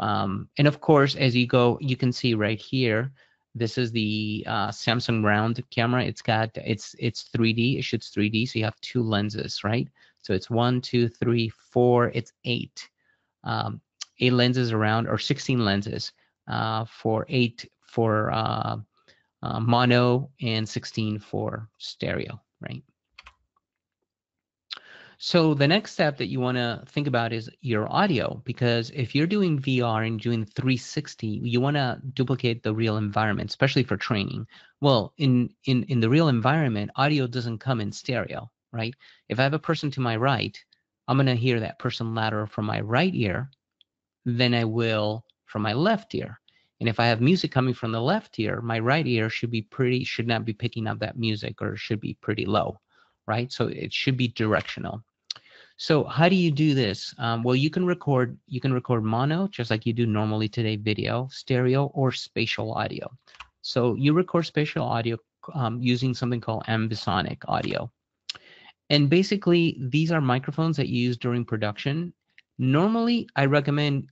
and of course, as you go, you can see right here, this is the Samsung round camera. It's 3D. It shoots 3D. So you have 2 lenses, right? So it's 1, 2, 3, 4. It's 8. 8 lenses around, or 16 lenses for 8 for mono and 16 for stereo, right? So the next step that you want to think about is your audio, because if you're doing VR and doing 360, you want to duplicate the real environment, especially for training. Well, in the real environment, audio doesn't come in stereo, right? If I have a person to my right, I'm going to hear that person louder from my right ear than I will from my left ear. And if I have music coming from the left ear, my right ear should not be picking up that music, or should be pretty low, right? So it should be directional. So how do you do this? Well, you can record mono, just like you do normally today, video, stereo, or spatial audio. So you record spatial audio using something called ambisonic audio. And basically, these are microphones that you use during production. Normally, I recommend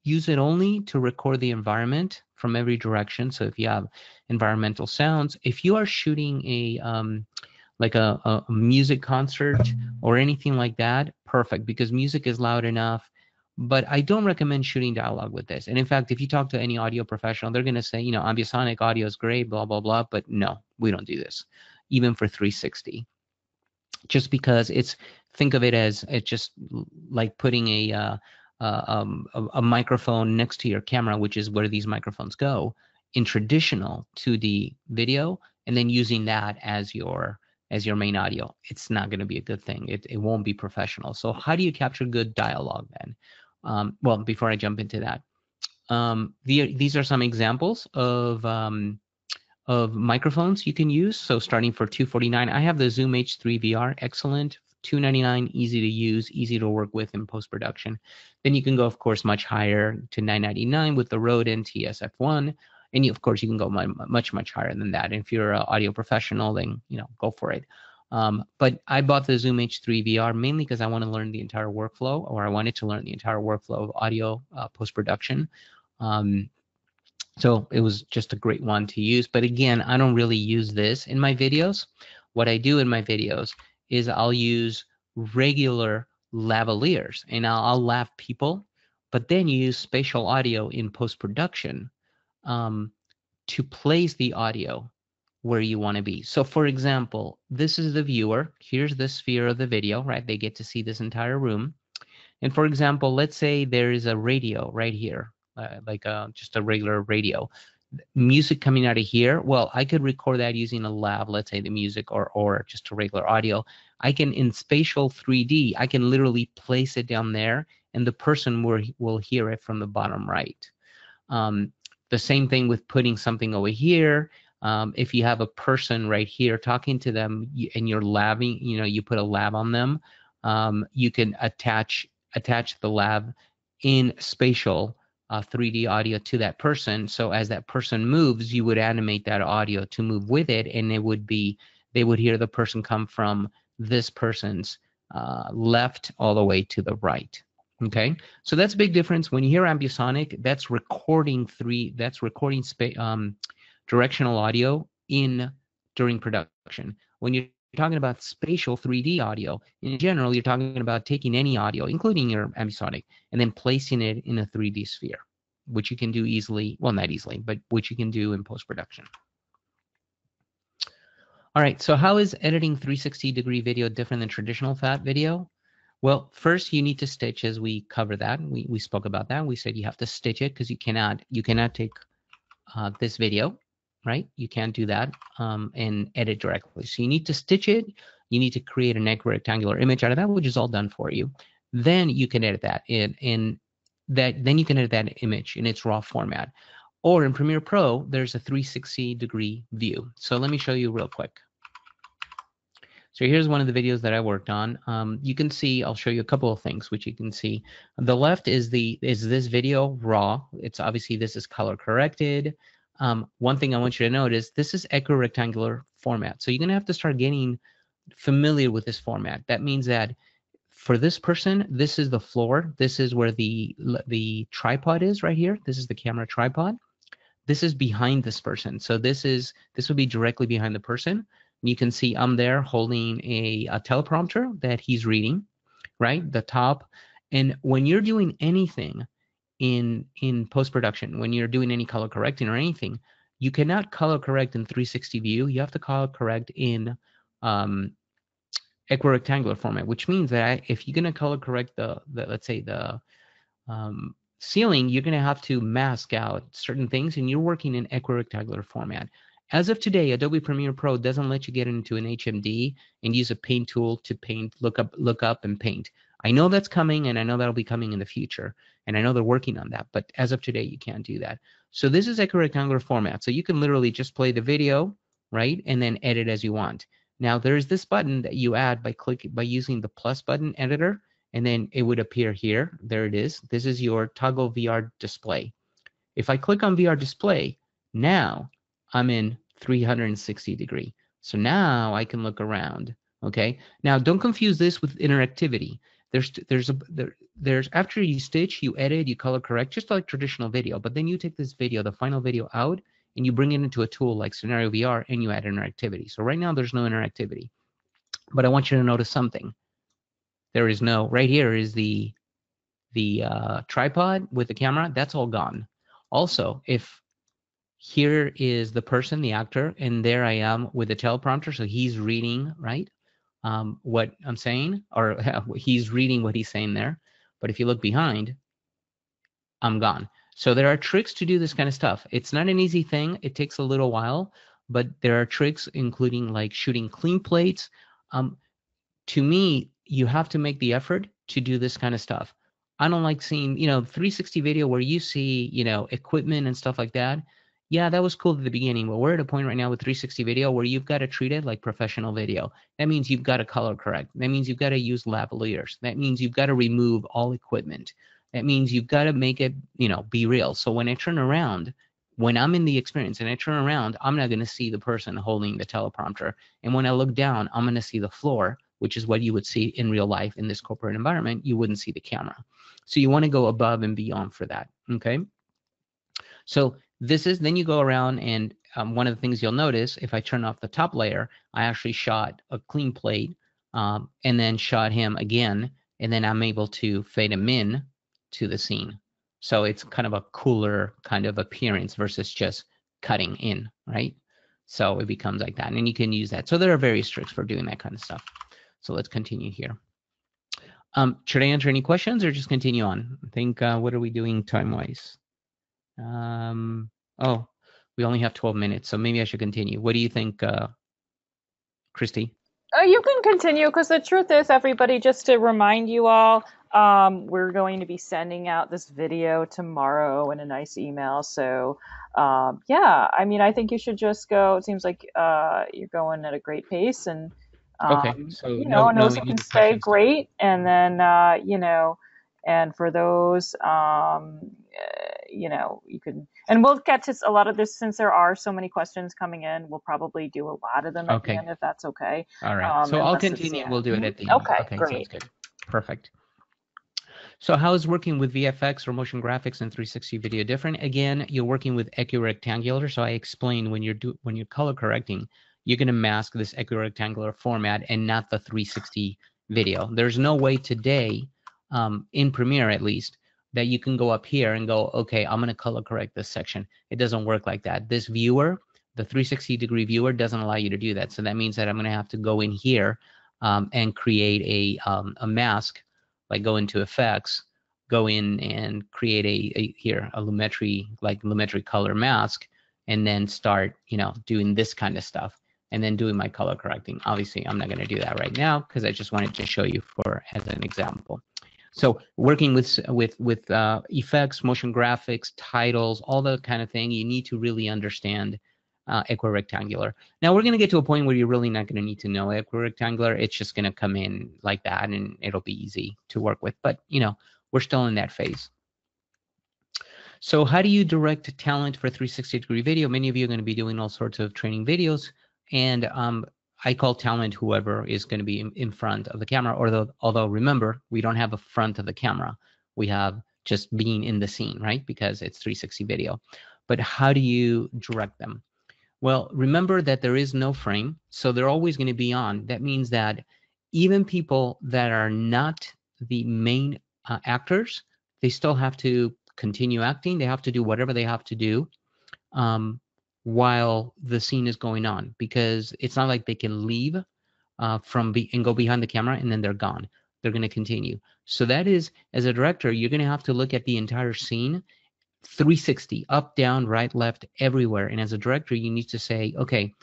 use it only to record the environment from every direction. So if you have environmental sounds, if you are shooting like a music concert or anything like that, perfect, because music is loud enough. But I don't recommend shooting dialogue with this. And in fact, if you talk to any audio professional, they're going to say, ambisonic audio is great, blah, blah, blah. But no, we don't do this, even for 360. Just because think of it as it's just like putting a microphone next to your camera, which is where these microphones go in traditional 2D video, and then using that as your main audio. It's not going to be a good thing. It won't be professional. So how do you capture good dialogue then? Well, before I jump into that, these are some examples of microphones you can use. So starting for $249, I have the Zoom H3 VR, excellent. $299, easy to use, easy to work with in post-production. Then you can go, of course, much higher to $999 with the Rode NTS F1. And of course, you can go much, much higher than that. And if you're an audio professional, then go for it. But I bought the Zoom H3 VR mainly because I want to learn the entire workflow, or I wanted to learn the entire workflow of audio post-production. So it was just a great one to use. But again, I don't really use this in my videos. What I do in my videos is I'll use regular lavaliers, and I'll lav people, but then you use spatial audio in post-production to place the audio where you want to be. So for example, this is the viewer. Here's the sphere of the video, right? They get to see this entire room. And for example, let's say there is a radio right here, just a regular radio. Music coming out of here, well, I could record that using a lav, let's say the music, or just a regular audio. I can, in spatial 3D, I can literally place it down there, and the person will hear it from the bottom right. The same thing with putting something over here. If you have a person right here talking to them, and you're laving, you put a lav on them, you can attach the lav in spatial 3D audio to that person. So as that person moves, you would animate that audio to move with it, and they would hear the person come from this person's left all the way to the right. Okay, so that's a big difference. When you hear ambisonic, that's recording directional audio during production. When you're talking about spatial 3D audio, in general, you're talking about taking any audio, including your ambisonic, and then placing it in a 3D sphere, which you can do easily, well, not easily, but which you can do in post-production. All right, so how is editing 360-degree video different than traditional fat video? Well, first you need to stitch, as we cover that. We spoke about that. We said you have to stitch it because you cannot take this video, right? You can't do that and edit directly. So you need to stitch it. You need to create a neck rectangular image out of that, which is all done for you. Then you can edit that then you can edit that image in its raw format. Or in Premiere Pro, there's a 360-degree view. So let me show you real quick. So here's one of the videos that I worked on. You can see, I'll show you a couple of things which you can see. On the left is this video raw. It's obviously, this is color corrected. One thing I want you to notice, this is equirectangular format. So you're gonna have to start getting familiar with this format. That means that for this person, this is the floor. This is where the tripod is right here. This is the camera tripod. This is behind this person. So this would be directly behind the person. You can see I'm there holding a teleprompter that he's reading, right? The top. And when you're doing anything in post-production, when you're doing any color correcting or anything, you cannot color correct in 360 view. You have to color correct in equirectangular format, which means that if you're going to color correct the let's say the ceiling, you're going to have to mask out certain things, and you're working in equirectangular format. As of today, Adobe Premiere Pro doesn't let you get into an HMD and use a paint tool to paint, look up and paint. I know that's coming, and I know that'll be coming in the future, and I know they're working on that, but as of today, you can't do that. So this is equirectangular format. So you can literally just play the video, right, and then edit as you want. Now there's this button that you add by using the plus button editor, and then it would appear here. There it is. This is your toggle VR display. If I click on VR display, now I'm in 360 degree. So now I can look around. Okay. Now don't confuse this with interactivity. There's after you stitch, you edit, you color correct, just like traditional video. But then you take this video, the final video, out, and you bring it into a tool like Scenario VR, and you add interactivity. So right now there's no interactivity, but I want you to notice something. There is no, right here is the tripod with the camera. That's all gone. Also, if here is the person, the actor, and there I am with the teleprompter, so he's reading, right, what I'm saying, or he's reading what he's saying there. But if you look behind, I'm gone. So there are tricks to do this kind of stuff. It's not an easy thing. It takes a little while, but there are tricks, including like shooting clean plates. To me, you have to make the effort to do this kind of stuff. I don't like seeing, 360 video where you see, equipment and stuff like that. Yeah, that was cool at the beginning, but we're at a point right now with 360 video where you've got to treat it like professional video. That means you've got to color correct. That means you've got to use lavaliers. That means you've got to remove all equipment. That means you've got to make it, be real. So when I turn around, when I'm in the experience and I turn around, I'm not going to see the person holding the teleprompter. And when I look down, I'm going to see the floor, which is what you would see in real life in this corporate environment. You wouldn't see the camera. So you want to go above and beyond for that, okay? So then you go around, and one of the things you'll notice, if I turn off the top layer, I actually shot a clean plate and then shot him again, and then I'm able to fade him in to the scene. So it's kind of a cooler kind of appearance versus just cutting in, right? So it becomes like that, and you can use that. So there are various tricks for doing that kind of stuff. So let's continue here. Should I answer any questions or just continue on? I think, what are we doing time-wise? Oh, we only have 12 minutes, so maybe I should continue. What do you think, Christy? You can continue, because the truth is, everybody, just to remind you all, we're going to be sending out this video tomorrow in a nice email. So yeah, I mean, I think you should just go. It seems like you're going at a great pace, and okay, so and those who can stay, great. And then and for those you can, and we'll get to a lot of this, since there are so many questions coming in. We'll probably do a lot of them at the end, if that's okay. All right, so I'll continue. We'll do it at the end. Okay, great. Sounds good. Perfect. So how is working with VFX or motion graphics in 360 video different? Again, you're working with equirectangular. So I explained when you're color correcting, you're going to mask this equirectangular format and not the 360 video. There's no way today, in Premiere at least, that you can go up here and go, okay, I'm going to color correct this section. It doesn't work like that. This viewer, the 360 degree viewer, doesn't allow you to do that. So that means that I'm going to have to go in here and create a mask. Like go into effects, go in and create a Volumetric color mask, and then start, doing this kind of stuff, and then doing my color correcting. Obviously, I'm not going to do that right now because I just wanted to show you as an example. So working with effects, motion graphics, titles, all that kind of thing, you need to really understand equirectangular. Now we're going to get to a point where you're really not going to need to know equirectangular. It's just going to come in like that, and it'll be easy to work with. But we're still in that phase. So how do you direct talent for 360-degree video? Many of you are going to be doing all sorts of training videos, and I call talent whoever is going to be in front of the camera. Although remember, we don't have a front of the camera. We have just being in the scene, right? Because it's 360 video. But how do you direct them? Well, remember that there is no frame, so they're always going to be on. That means that even people that are not the main actors, they still have to continue acting. They have to do whatever they have to do while the scene is going on, because it's not like they can leave and go behind the camera and then they're gone. They're going to continue. So that is, as a director, you're going to have to look at the entire scene 360, up, down, right, left, everywhere. And as a director, you need to say, okay,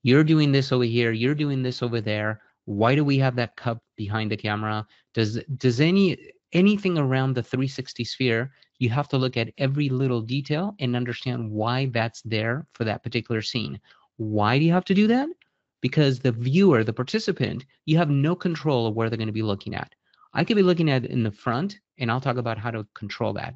you're doing this over here, you're doing this over there. Why do we have that cup behind the camera? Does anything around the 360 sphere, you have to look at every little detail and understand why that's there for that particular scene. Why do you have to do that? Because the viewer, the participant, you have no control of where they're going to be looking at. I could be looking at it in the front, and I'll talk about how to control that.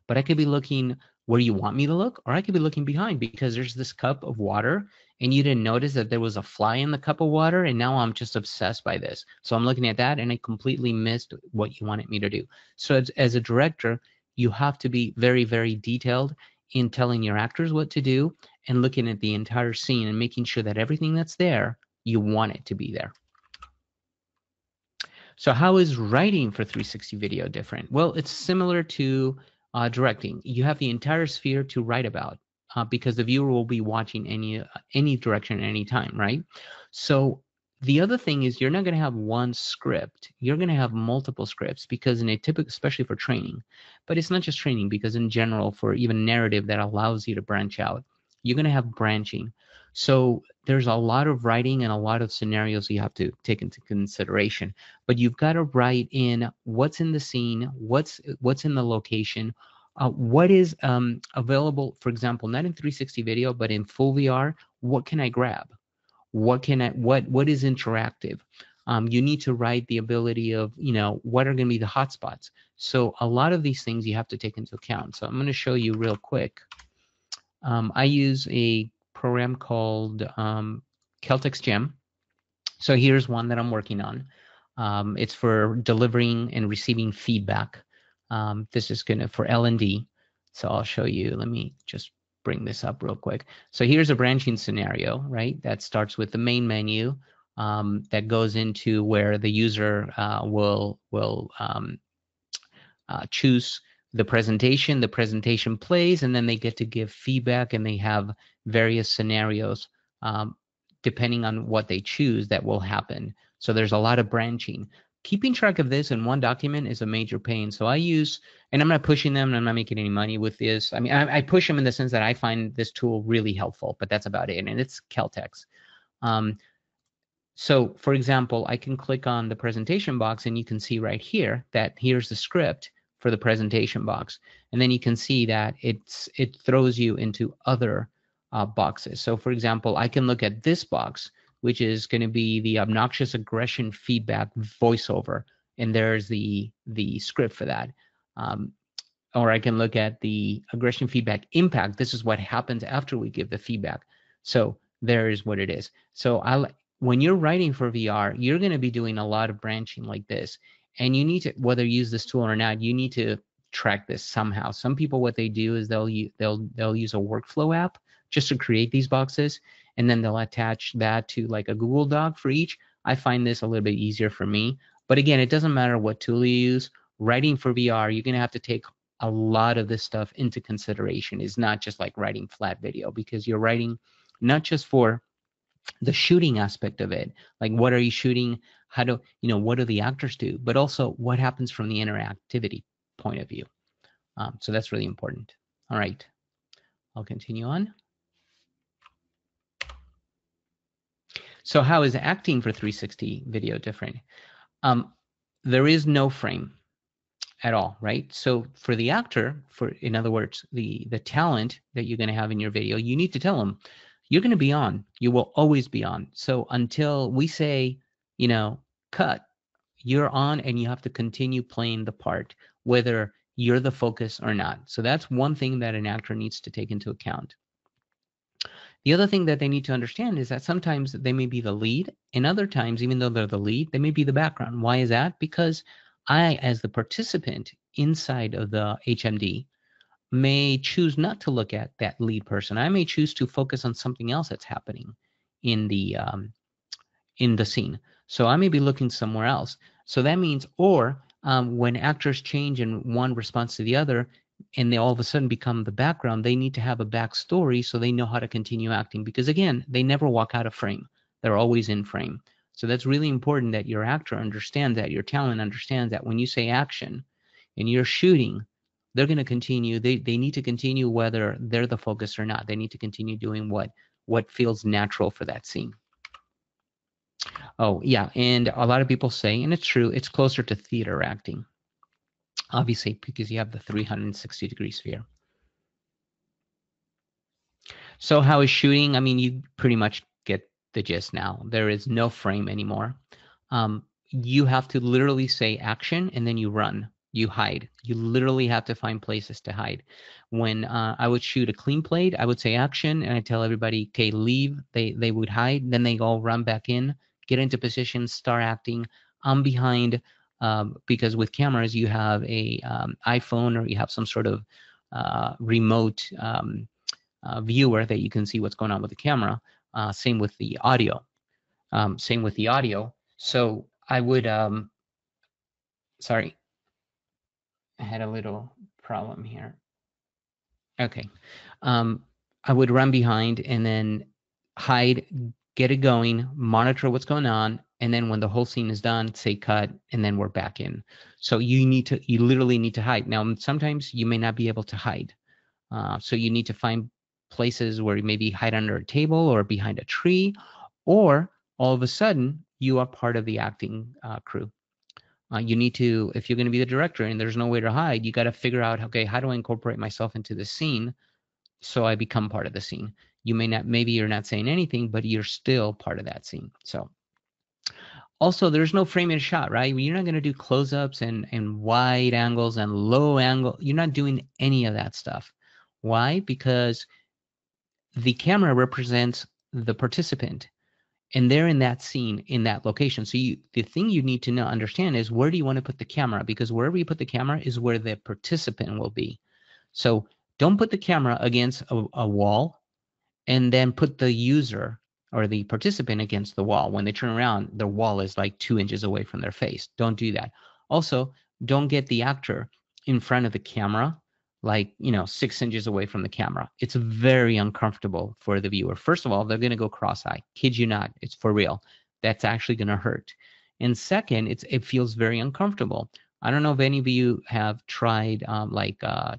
But I could be looking where you want me to look, or I could be looking behind because there's this cup of water and you didn't notice that there was a fly in the cup of water, and now I'm just obsessed by this. So I'm looking at that and I completely missed what you wanted me to do. So as a director, you have to be very, very detailed in telling your actors what to do and looking at the entire scene and making sure that everything that's there, you want it to be there. So how is writing for 360 video different? Well, it's similar to directing. You have the entire sphere to write about because the viewer will be watching any direction at any time, right? So the other thing is you're not going to have one script. You're going to have multiple scripts because in a typical, especially for training, but it's not just training, because in general, for even narrative that allows you to branch out, you're going to have branching. So there's a lot of writing and a lot of scenarios you have to take into consideration. But you've got to write in what's in the scene, what's in the location, what is available, for example, not in 360 video, but in full VR, what can I grab? What is interactive? You need to write the ability of, what are going to be the hotspots. So a lot of these things you have to take into account. So I'm going to show you real quick. I use a program called Celtix Gem. So here's one that I'm working on. It's for delivering and receiving feedback. This is for L&D. So I'll show you. Let me just bring this up real quick. So here's a branching scenario, right? That starts with the main menu that goes into where the user will choose the presentation plays, and then they get to give feedback, and they have various scenarios depending on what they choose that will happen. So there's a lot of branching. Keeping track of this in one document is a major pain. So I use, and I'm not pushing them, and I'm not making any money with this. I mean, I push them in the sense that I find this tool really helpful, but that's about it, and it's Celtix. So for example, I can click on the presentation box, and you can see right here that here's the script for the presentation box. And then you can see that it throws you into other boxes. So for example, I can look at this box, which is going to be the obnoxious aggression feedback voiceover. And there's the script for that. Or I can look at the aggression feedback impact. This is what happens after we give the feedback. So there's what it is. So when you're writing for VR, you're going to be doing a lot of branching like this. And you need to, whether you use this tool or not, you need to track this somehow. Some people, what they do is they'll use a workflow app just to create these boxes, and then they'll attach that to like a Google Doc for each. I find this a little bit easier for me. But again, it doesn't matter what tool you use. Writing for VR, you're going to have to take a lot of this stuff into consideration. It's not just like writing flat video, because you're writing not just for the shooting aspect of it, like what are you shooting, how do what do the actors do, but also what happens from the interactivity point of view. So that's really important. All right, I'll continue on. So how is acting for 360 video different? There is no frame. at all, right? So for the actor, in other words, the talent that you're going to have in your video, you need to tell them you're going to be on. You will always be on. So until we say, you know, cut, you're on, and you have to continue playing the part, whether you're the focus or not. So that's one thing that an actor needs to take into account. The other thing that they need to understand is that sometimes they may be the lead, and other times, even though they're the lead, they may be the background. Why is that? Because I, as the participant inside of the HMD, may choose not to look at that lead person. I may choose to focus on something else that's happening in the scene. So I may be looking somewhere else. So that means, or when actors change and one responds to the other, and they all of a sudden become the background, they need to have a backstory so they know how to continue acting. Because again, they never walk out of frame. They're always in frame. So that's really important that your actor understands that, your talent understands that when you say action and you're shooting, they're going to continue. They need to continue whether they're the focus or not. They need to continue doing what feels natural for that scene. Oh, yeah. And a lot of people say, and it's true, it's closer to theater acting. Obviously, because you have the 360-degree sphere. So how is shooting? I mean, you pretty much get the gist now. There is no frame anymore. You have to literally say action, and then you run. You hide. You literally have to find places to hide. When I would shoot a clean plate, I would say action, and I tell everybody, okay, leave. They would hide. Then they all run back in, get into position, start acting. I'm behind, because with cameras, you have a iPhone, or you have some sort of remote viewer that you can see what's going on with the camera. Same with the audio. So I would, sorry, I had a little problem here. Okay. I would run behind and then hide, get it going, monitor what's going on, and then when the whole scene is done, say cut, and then we're back in. So you literally need to hide. Now, sometimes you may not be able to hide. So you need to find places where you maybe hide under a table or behind a tree, or all of a sudden you are part of the acting crew. You need to, if you're going to be the director and there's no way to hide, you got to figure out, okay, how do I incorporate myself into the scene so I become part of the scene? You may not, maybe you're not saying anything, but you're still part of that scene. So also, there's no frame in shot, right? You're not going to do close-ups and wide angles and low angle. You're not doing any of that stuff. Why? Because the camera represents the participant, and they're in that scene, in that location. So the thing you need to understand is, where do you want to put the camera? Because wherever you put the camera is where the participant will be. So don't put the camera against a wall and then put the user or the participant against the wall. When they turn around, the wall is like 2 inches away from their face. Don't do that. Also, don't get the actor in front of the camera, like, 6 inches away from the camera. It's very uncomfortable for the viewer. First of all, they're going to go cross-eyed. Kid you not, it's for real. That's actually going to hurt. And second, it feels very uncomfortable. I don't know if any of you have tried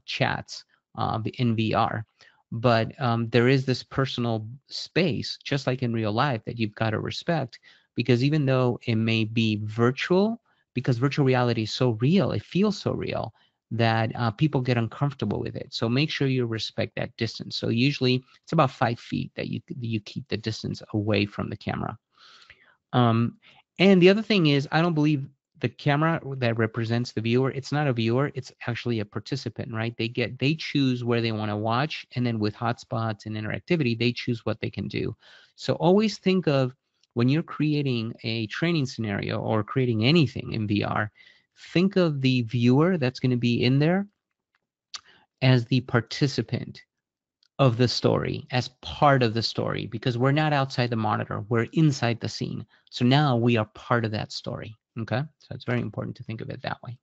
chats in VR, but there is this personal space, just like in real life, that you've got to respect, because even though it may be virtual, because virtual reality is so real, it feels so real, that people get uncomfortable with it. So make sure you respect that distance. So usually it's about 5 feet that you keep the distance away from the camera. And the other thing is, I don't believe the camera that represents the viewer, it's not a viewer, it's actually a participant, right? They choose where they want to watch, and then with hotspots and interactivity, they choose what they can do. So always think of, when you're creating a training scenario or creating anything in VR, think of the viewer that's going to be in there as the participant of the story, as part of the story, because we're not outside the monitor, we're inside the scene. So now we are part of that story, okay? So it's very important to think of it that way.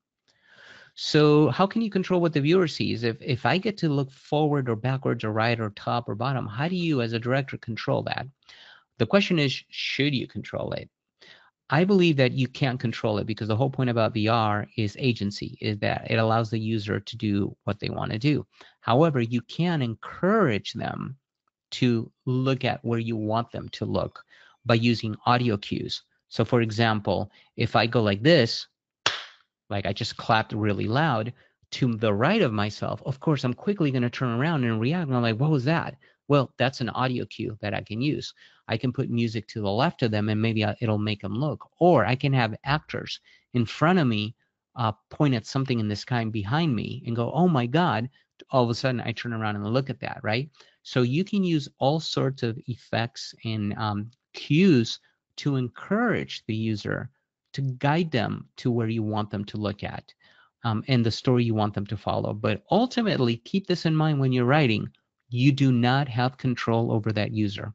So how can you control what the viewer sees? If I get to look forward or backwards or right or top or bottom, how do you as a director control that? The question is, should you control it? I believe that you can't control it, because the whole point about VR is agency, is that it allows the user to do what they want to do. However, you can encourage them to look at where you want them to look by using audio cues. So for example, if I go like this, like I just clapped really loud, to the right of myself, of course, I'm quickly going to turn around and react. And I'm like, what was that? Well, that's an audio cue that I can use. I can put music to the left of them and maybe it'll make them look. Or I can have actors in front of me point at something in the sky behind me and go, oh my God. All of a sudden, I turn around and look at that, right? So you can use all sorts of effects and cues to encourage the user, to guide them to where you want them to look at. And the story you want them to follow. But ultimately, keep this in mind when you're writing. You do not have control over that user.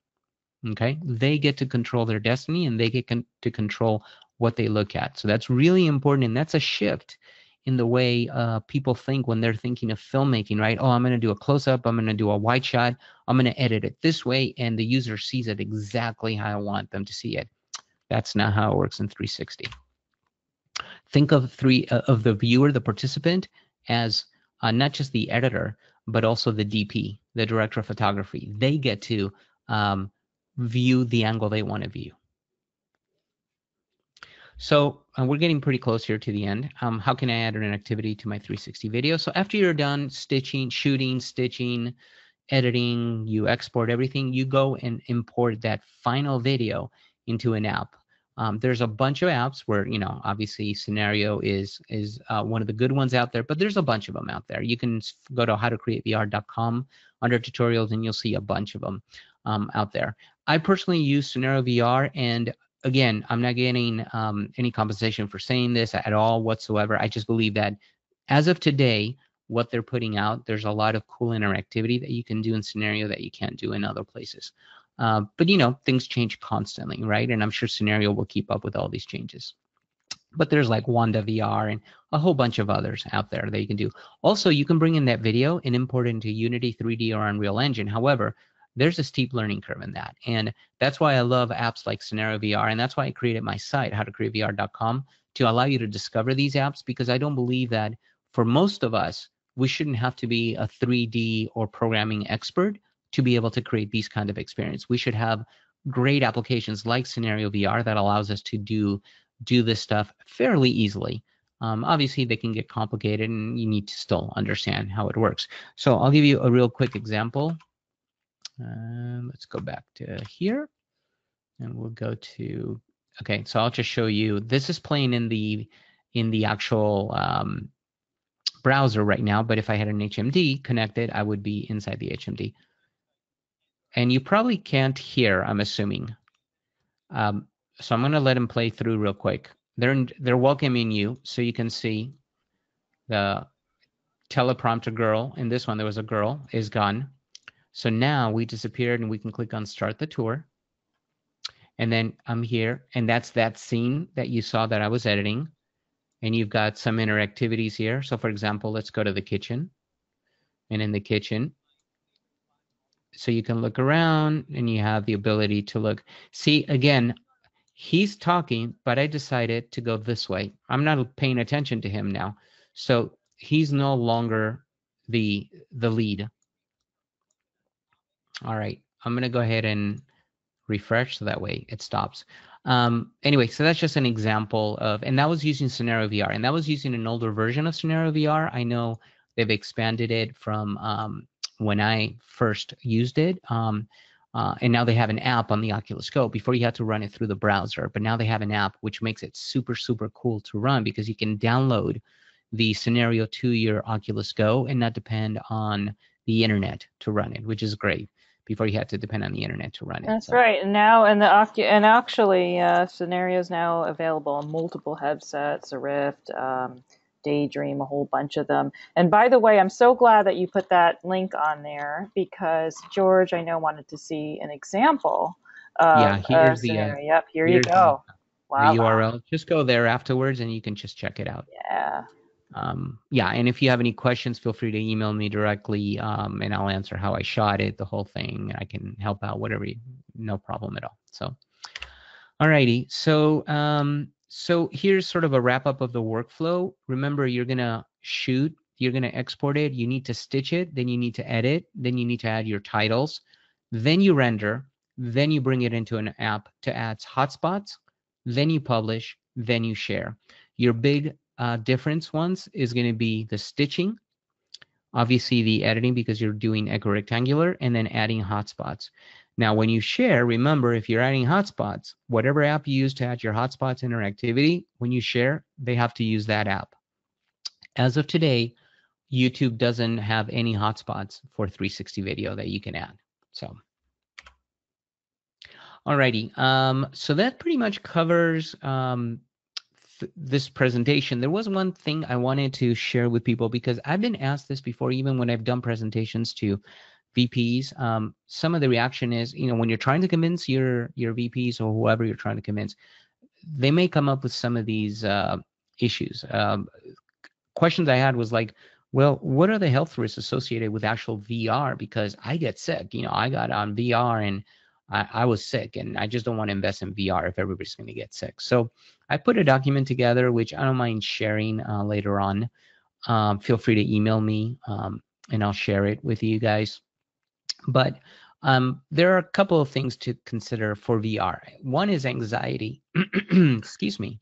Okay? They get to control their destiny, and they get to control what they look at. So that's really important, and that's a shift in the way people think when they're thinking of filmmaking, right? Oh, I'm going to do a close-up. I'm going to do a wide shot. I'm going to edit it this way, and the user sees it exactly how I want them to see it. That's not how it works in 360. Think of the viewer, the participant, as not just the editor, but also the DP, the director of photography. They get to view the angle they want to view. So we're getting pretty close here to the end. How can I add an activity to my 360 video? So after you're done shooting, stitching, editing, you export everything, you go and import that final video into an app. There's a bunch of apps where, obviously Scenario is one of the good ones out there, but there's a bunch of them out there. You can go to howtocreatevr.com under tutorials, and you'll see a bunch of them out there. I personally use Scenario VR, and again, I'm not getting any compensation for saying this at all whatsoever. I just believe that as of today, what they're putting out, there's a lot of cool interactivity that you can do in Scenario that you can't do in other places. But things change constantly, right? And I'm sure Scenario will keep up with all these changes. But there's like Wanda VR and a whole bunch of others out there that you can do. Also, you can bring in that video and import it into Unity, 3D, or Unreal Engine. However, there's a steep learning curve in that. And that's why I love apps like Scenario VR. And that's why I created my site, howtocreatevr.com, to allow you to discover these apps, because I don't believe that for most of us, we shouldn't have to be a 3D or programming expert to be able to create these kind of experience. We should have great applications like Scenario VR that allows us to do this stuff fairly easily. Obviously, they can get complicated, and you need to still understand how it works. So I'll give you a real quick example. Let's go back to here, and we'll go to, okay, so I'll just show you. This is playing in the actual browser right now, but if I had an HMD connected, I would be inside the HMD. And you probably can't hear, I'm assuming. So I'm going to let him play through real quick. They're welcoming you, so you can see the teleprompter girl. In this one, there was a girl, is gone. So now we disappeared, and we can click on Start the Tour. And then I'm here, and that's that scene that you saw that I was editing. And you've got some interactivities here. So for example, let's go to the kitchen. And in the kitchen, so you can look around, and you have the ability to look. See, again, he's talking, but I decided to go this way. I'm not paying attention to him now. So he's no longer the lead. All right, I'm going to go ahead and refresh so that way it stops. Anyway, so that's just an example of, and that was using Scenario VR, and that was using an older version of Scenario VR. I know they've expanded it from when I first used it. And now they have an app on the Oculus Go. Before you had to run it through the browser, but now they have an app which makes it super, super cool to run, because you can download the scenario to your Oculus Go and not depend on the internet to run it, which is great. Before you had to depend on the internet to run it. That's right. And now, and actually, Scenario's now available on multiple headsets, a Rift, Daydream, a whole bunch of them. And by the way, I'm so glad that you put that link on there, because George, I know, wanted to see an example of here's the Scenario. Yep, here you go. Wow, the URL. Just go there afterwards, and you can just check it out. Yeah. Yeah, and if you have any questions, feel free to email me directly, and I'll answer how I shot it, the whole thing. I can help out, whatever, no problem at all. So, alrighty. So here's sort of a wrap up of the workflow. Remember, you're gonna shoot, you're gonna export it, you need to stitch it, then you need to edit, then you need to add your titles, then you render, then you bring it into an app to add hotspots, then you publish, then you share. Your big difference ones is going to be the stitching, obviously the editing because you're doing equirectangular, and then adding hotspots. Now, when you share, remember, if you're adding hotspots, whatever app you use to add your hotspots interactivity, when you share, they have to use that app. As of today, YouTube doesn't have any hotspots for 360 video that you can add. So, alrighty. So that pretty much covers this presentation. There was one thing I wanted to share with people because I've been asked this before, even when I've done presentations to VPs. Some of the reaction is, when you're trying to convince your VPs or whoever you're trying to convince, they may come up with some of these issues. Questions I had was like, well, what are the health risks associated with actual VR? Because I get sick. I got on VR and I was sick, and I just don't want to invest in VR if everybody's going to get sick. So I put a document together, which I don't mind sharing later on. Feel free to email me, and I'll share it with you guys. But there are a couple of things to consider for VR. One is anxiety. Excuse me.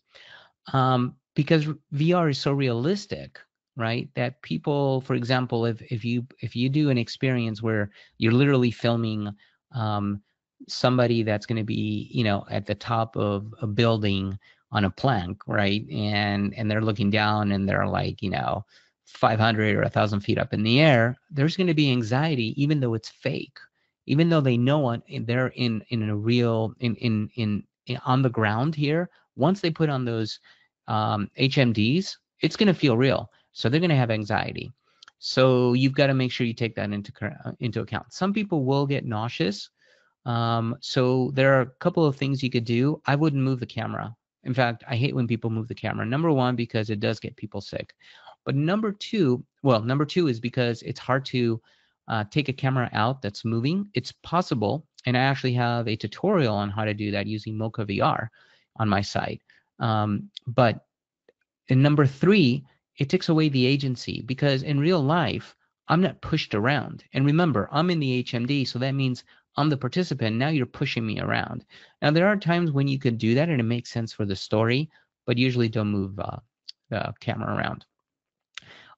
Because VR is so realistic, right? That people, for example, if you do an experience where you're literally filming somebody that's going to be, at the top of a building on a plank, right? And they're looking down and they're like, 500 or 1,000 feet up in the air, there's going to be anxiety, even though it's fake, even though they know they're in a real, on the ground here. Once they put on those HMDs, it's going to feel real. So they're going to have anxiety. So you've got to make sure you take that into account. Some people will get nauseous. So there are a couple of things you could do. I wouldn't move the camera. In fact, I hate when people move the camera. Number one, because it does get people sick. But number two is because it's hard to take a camera out that's moving. It's possible, and I actually have a tutorial on how to do that using Mocha VR on my site. But in number three, it takes away the agency, because in real life, I'm not pushed around. And remember, I'm in the HMD, so that means I'm the participant. Now you're pushing me around. Now, there are times when you could do that and it makes sense for the story, but usually don't move the camera around.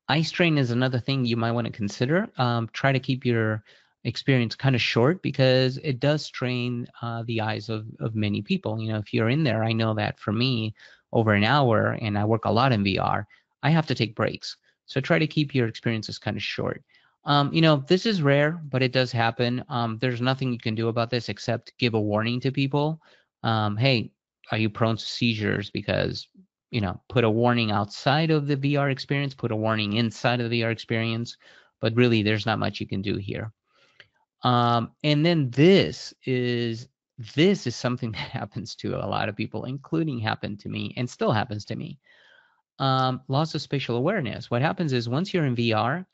Eye strain is another thing you might want to consider. Try to keep your experience kind of short, because it does strain the eyes of many people. If you're in there, I know that for me, over an hour, and I work a lot in VR, I have to take breaks. So try to keep your experiences kind of short. This is rare, but it does happen. There's nothing you can do about this except give a warning to people. Hey, are you prone to seizures? Because put a warning outside of the VR experience, put a warning inside of the VR experience, but really there's not much you can do here. And then this is something that happens to a lot of people, including happened to me and still happens to me. Loss of spatial awareness. What happens is once you're in VR,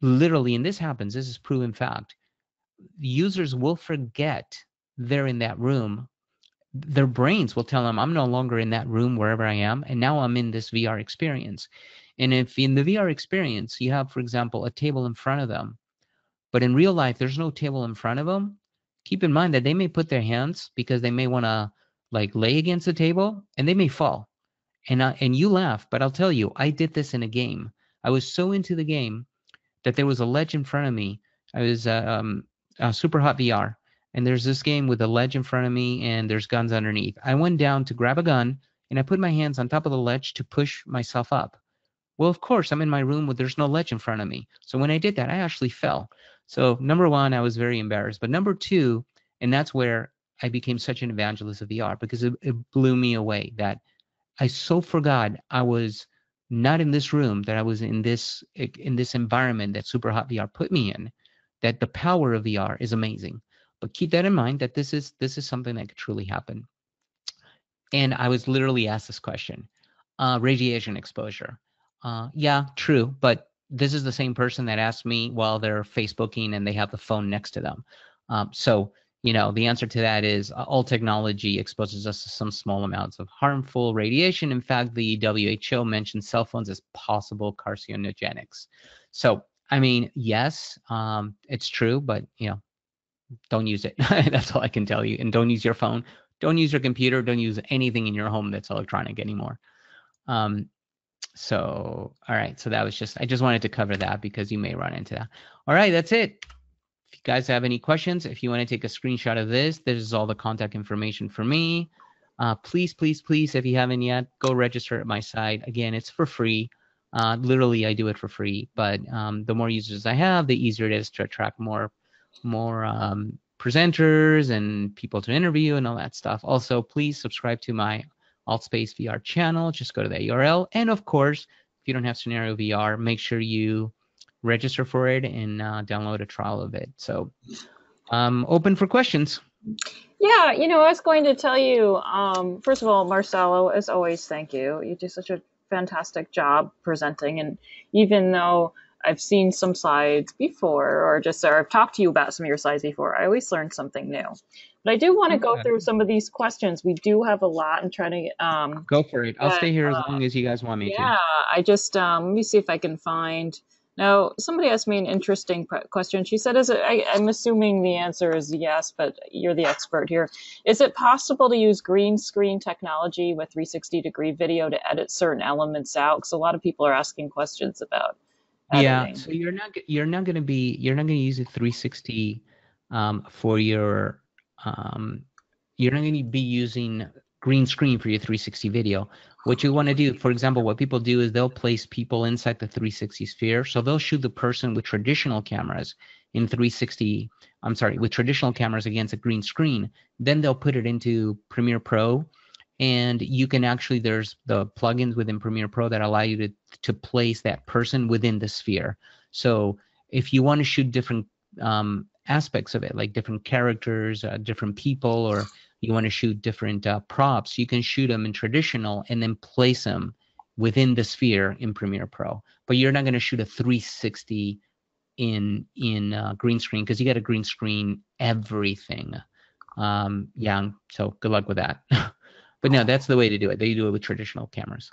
literally, and this is proven fact, users will forget they're in that room. Their brains will tell them, I'm no longer in that room wherever I am, and now I'm in this VR experience. And if in the VR experience you have, for example, a table in front of them, but in real life there's no table in front of them, keep in mind that they may put their hands because they may want to lay against the table, and they may fall. And you laugh, but I'll tell you, I did this in a game. I was so into the game that there was a ledge in front of me. I was Super Hot VR, and there's this game with a ledge in front of me, and there's guns underneath. I went down to grab a gun, and I put my hands on top of the ledge to push myself up. Well, of course, I'm in my room where there's no ledge in front of me. So when I did that, I actually fell. So number one, I was very embarrassed. But number two, and that's where I became such an evangelist of VR, because it blew me away that I so forgot I was not in this room, that I was in this environment that Super Hot VR put me in, that the power of VR is amazing. But keep that in mind, that this is something that could truly happen. And I was literally asked this question, radiation exposure. Yeah, true, but this is the same person that asked me while they're Facebooking and they have the phone next to them. So the answer to that is all technology exposes us to some small amounts of harmful radiation. In fact, the WHO mentions cell phones as possible carcinogenics. So, I mean, yes, it's true, but don't use it. That's all I can tell you. And don't use your phone. Don't use your computer. Don't use anything in your home that's electronic anymore. So, all right. So that was I just wanted to cover that because you may run into that. All right, that's it. If you guys have any questions, if you want to take a screenshot of this is all the contact information for me. Please, please, please, if you haven't yet, go register at my site. Again, it's for free. Literally, I do it for free. But the more users I have, the easier it is to attract more presenters and people to interview and all that stuff. Also, please subscribe to my AltSpace VR channel. Just go to the URL. And of course, if you don't have Scenario VR, make sure you register for it and download a trial of it. So open for questions. Yeah, I was going to tell you, first of all, Marcelo, as always, thank you. You do such a fantastic job presenting. And even though I've seen some slides before, or I've talked to you about some of your slides before, I always learn something new. But I do want to go through some of these questions. We do have a lot and trying to go for it. I'll stay here as long as you guys want me to. Yeah, I just let me see if I can find. Now, somebody asked me an interesting question. She said, I'm assuming the answer is yes, but you're the expert here. Is it possible to use green screen technology with 360-degree video to edit certain elements out? Because a lot of people are asking questions about editing. Yeah, so you're not going to use a 360 for your you're not going to be using green screen for your 360 video. What you want to do, for example, what people do is they'll place people inside the 360 sphere. So they'll shoot the person with traditional cameras in 360, with traditional cameras against a green screen. Then they'll put it into Premiere Pro. And you can actually, there's the plugins within Premiere Pro that allow you to place that person within the sphere. So if you want to shoot different aspects of it, like different characters, different people, or you want to shoot different props, you can shoot them in traditional and then place them within the sphere in Premiere Pro. But you're not going to shoot a 360 in green screen because you got to green screen everything. Yeah, so good luck with that. But no, that's the way to do it. They do it with traditional cameras.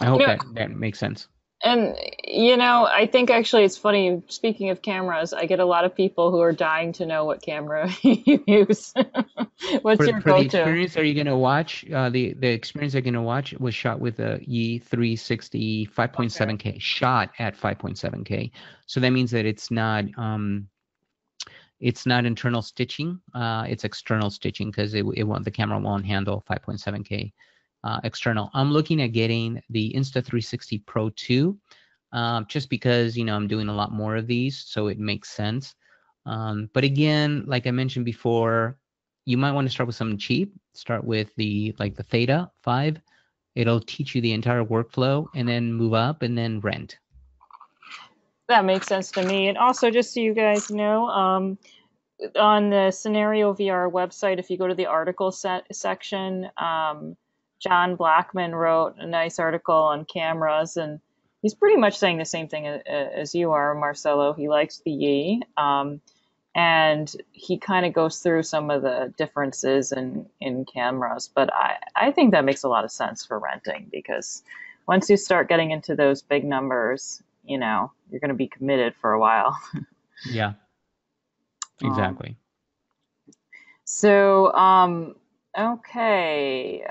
I hope that makes sense. And, I think actually it's funny, speaking of cameras, I get a lot of people who are dying to know what camera you use. What's your go-to? For the experience are you going to watch, the experience you're going to watch was shot with a E360 5.7K, shot at 5.7K. So that means that it's not internal stitching, it's external stitching because the camera won't handle 5.7K. External. I'm looking at getting the Insta360 Pro 2 just because, I'm doing a lot more of these, so it makes sense. But again, like I mentioned before, you might want to start with something cheap. Start with the Theta 5. It'll teach you the entire workflow and then move up and then rent. That makes sense to me. And also, just so you guys know, on the Scenario VR website, if you go to the article section, John Blackman wrote a nice article on cameras, and he's pretty much saying the same thing as you are, Marcelo. He likes the Yi, and he kind of goes through some of the differences in cameras. But I think that makes a lot of sense for renting, because once you start getting into those big numbers, you're going to be committed for a while. Yeah, exactly. Okay.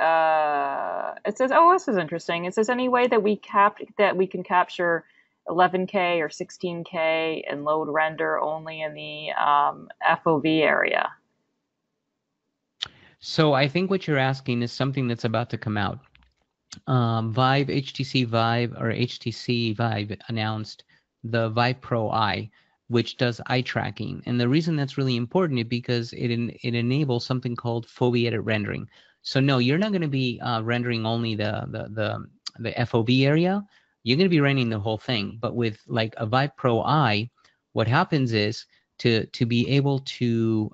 It says, this is interesting. It says, any way that we can capture 11K or 16K and load render only in the FOV area? So I think what you're asking is something that's about to come out. HTC Vive announced the Vive Pro Eye, which does eye tracking. And the reason that's really important is because it enables something called foveated rendering. So no, you're not going to be rendering only the FOV area. You're going to be rendering the whole thing. But with like a Vive Pro Eye, what happens is to be able to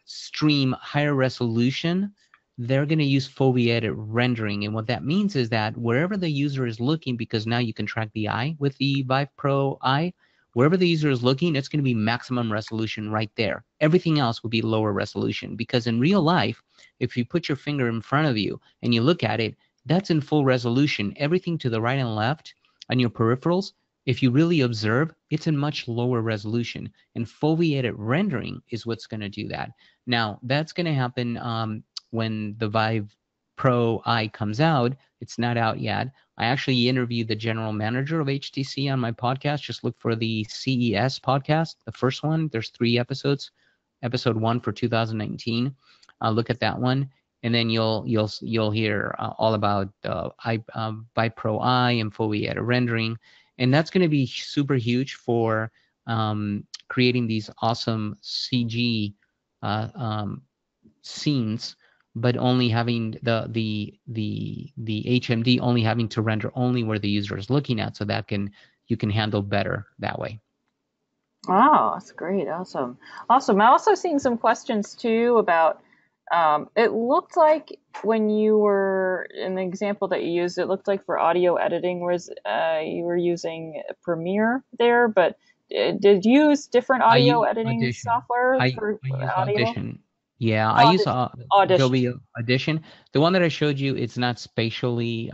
stream higher resolution, they're going to use foveated rendering. And what that means is that wherever the user is looking, because now you can track the eye with the Vive Pro Eye, wherever the user is looking, it's going to be maximum resolution right there. Everything else will be lower resolution, because in real life, if you put your finger in front of you and you look at it, that's in full resolution. Everything to the right and left on your peripherals, if you really observe, it's in much lower resolution. And foveated rendering is what's going to do that. Now, that's going to happen when the Vive Pro I comes out, it's not out yet. I actually interviewed the general manager of HTC on my podcast. Just look for the CES podcast, the first one. There's 3 episodes. Episode 1 for 2019. Look at that one, and then you'll hear all about Pro I and foveated rendering, and that's going to be super huge for creating these awesome CG scenes, but only having the HMD only having to render only where the user is looking at, so that you can handle better that way. Oh, that's great. Awesome. Awesome. I also seen some questions too about, it looked like when you were in the example that you used, it looked like for audio editing was you were using Premiere there, but did you use different audio editing Audition. software for I use audio? Audition. Yeah, I use Audition. Adobe Audition. The one that I showed you, it's not spatially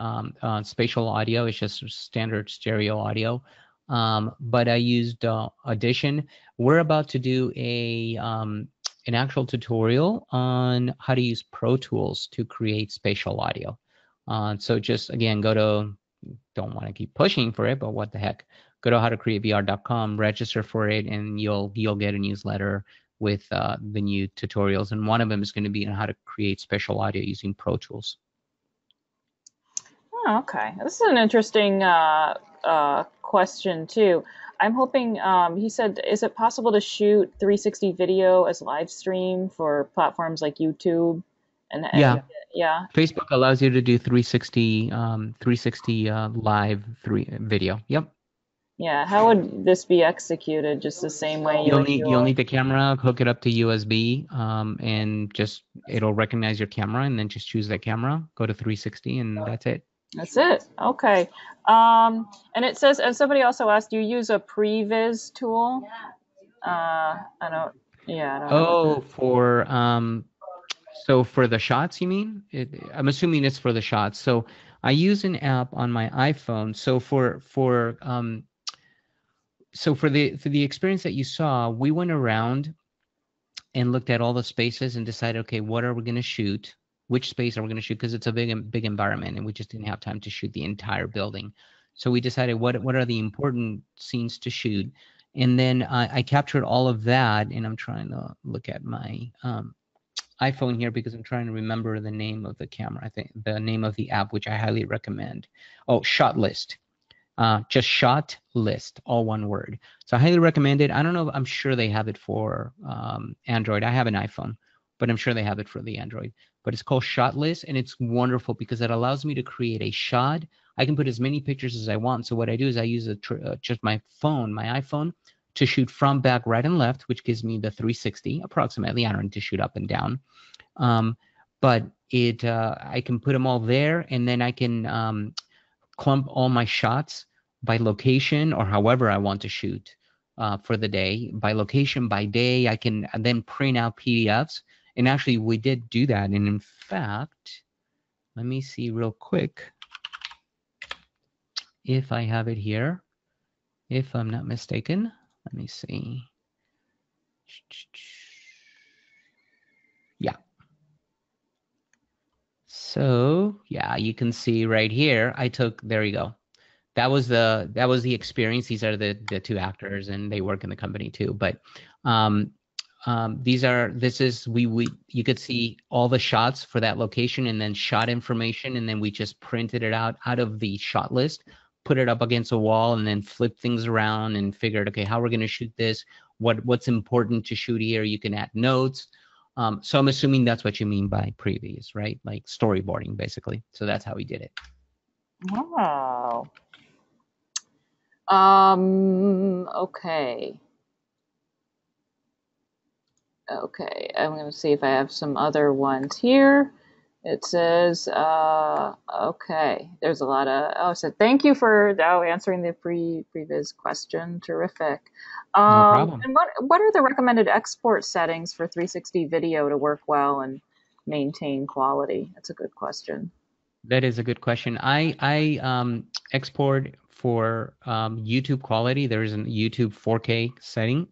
spatial audio. It's just standard stereo audio. But I used Audition. We're about to do an actual tutorial on how to use Pro Tools to create spatial audio. So just again, don't want to keep pushing for it, but what the heck? Go to howtocreatevr.com, register for it, and you'll get a newsletter with the new tutorials. And one of them is going to be on how to create spatial audio using Pro Tools. Oh, okay. This is an interesting question too. I'm hoping, he said, is it possible to shoot 360 video as live stream for platforms like YouTube? Yeah. Yeah. Facebook allows you to do 360 live video. Yep. Yeah. How would this be executed? Just the same way you'll need the camera, hook it up to USB, and just it'll recognize your camera, and then just choose that camera, go to 360, and that's it. That's it. Okay. And it says, and somebody also asked, do you use a previs tool? I don't know. So for the shots, you mean? I'm assuming it's for the shots. So I use an app on my iPhone. So for the experience that you saw, we went around and looked at all the spaces and decided, okay, what are we going to shoot? Which space are we going to shoot? Because it's a big environment, and we just didn't have time to shoot the entire building. So we decided what are the important scenes to shoot, and then I captured all of that. And I'm trying to look at my iPhone here because I'm trying to remember the name of the camera. I think the name of the app, which I highly recommend. Oh, Shot List. Just Shot List, all one word. So I highly recommend it. I don't know. I'm sure they have it for Android. I have an iPhone, but I'm sure they have it for the Android. But it's called Shot List, and it's wonderful because it allows me to create a shot. I can put as many pictures as I want. So what I do is I use just my iPhone, to shoot from, back, right, and left, which gives me the 360 approximately. I don't need to shoot up and down. But I can put them all there, and then I can clump all my shots by location or however I want to shoot for the day. By location, by day, I can then print out PDFs. And actually, we did do that. And in fact, let me see real quick if I have it here. If I'm not mistaken, let me see. Yeah. So yeah, you can see right here. There you go. That was the experience. These are the 2 actors, and they work in the company too. But you could see all the shots for that location, and then shot information, and then we just printed it out of the shot list, put it up against a wall, and then flip things around and figured, okay, how we're going to shoot this, what's important to shoot here. You can add notes. So I'm assuming that's what you mean by previous, right? Like storyboarding, basically. So that's how we did it. Wow. Okay. Okay, I'm going to see if I have some other ones here. It says, okay, there's a lot of, it said, thank you for answering the previous question. Terrific. No problem. And what are the recommended export settings for 360 video to work well and maintain quality? That's a good question. That is a good question. I export for YouTube quality. There is a YouTube 4K setting,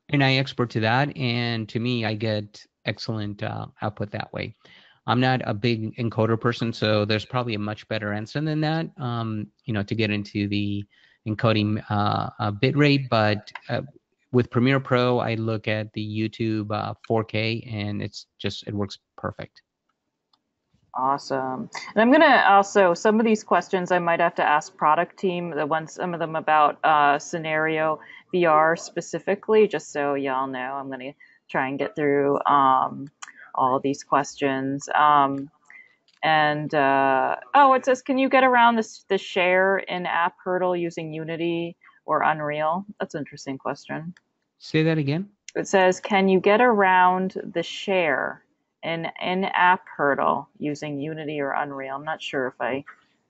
and I export to that. And to me, I get excellent output that way. I'm not a big encoder person, so there's probably a much better answer than that, to get into the encoding bit rate. But with Premiere Pro, I look at the YouTube 4K, and it works perfect. Awesome. And I'm gonna also, some of these questions I might have to ask product team, some of them about scenario VR specifically, just so y'all know. I'm gonna try and get through all these questions. It says, can you get around the share in-app hurdle using Unity or Unreal? That's an interesting question. Say that again. It says, can you get around the share in-app hurdle using Unity or Unreal? I'm not sure if I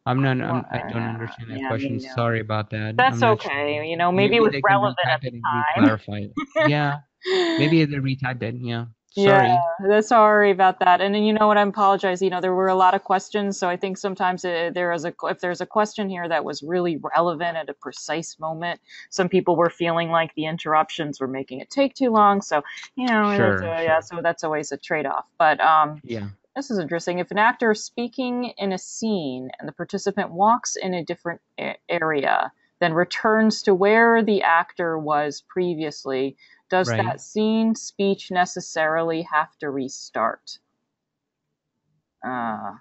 I don't understand that question. Sorry about that. That's I'm not okay. sure. You know, maybe it Maybe was they can relevant at retype it and the re-clarify it. Yeah, time. maybe they retyped it. Yeah, Yeah, sorry. sorry about that. And then, you know what, I apologize. You know, there were a lot of questions, so I think sometimes if there's a question here that was really relevant at a precise moment, some people were feeling like the interruptions were making it take too long. So, you know, Sure. so that's always a trade-off. But Yeah. this is interesting. If an actor is speaking in a scene and the participant walks in a different area, then returns to where the actor was previously, does Right. that scene speech necessarily have to restart? I'm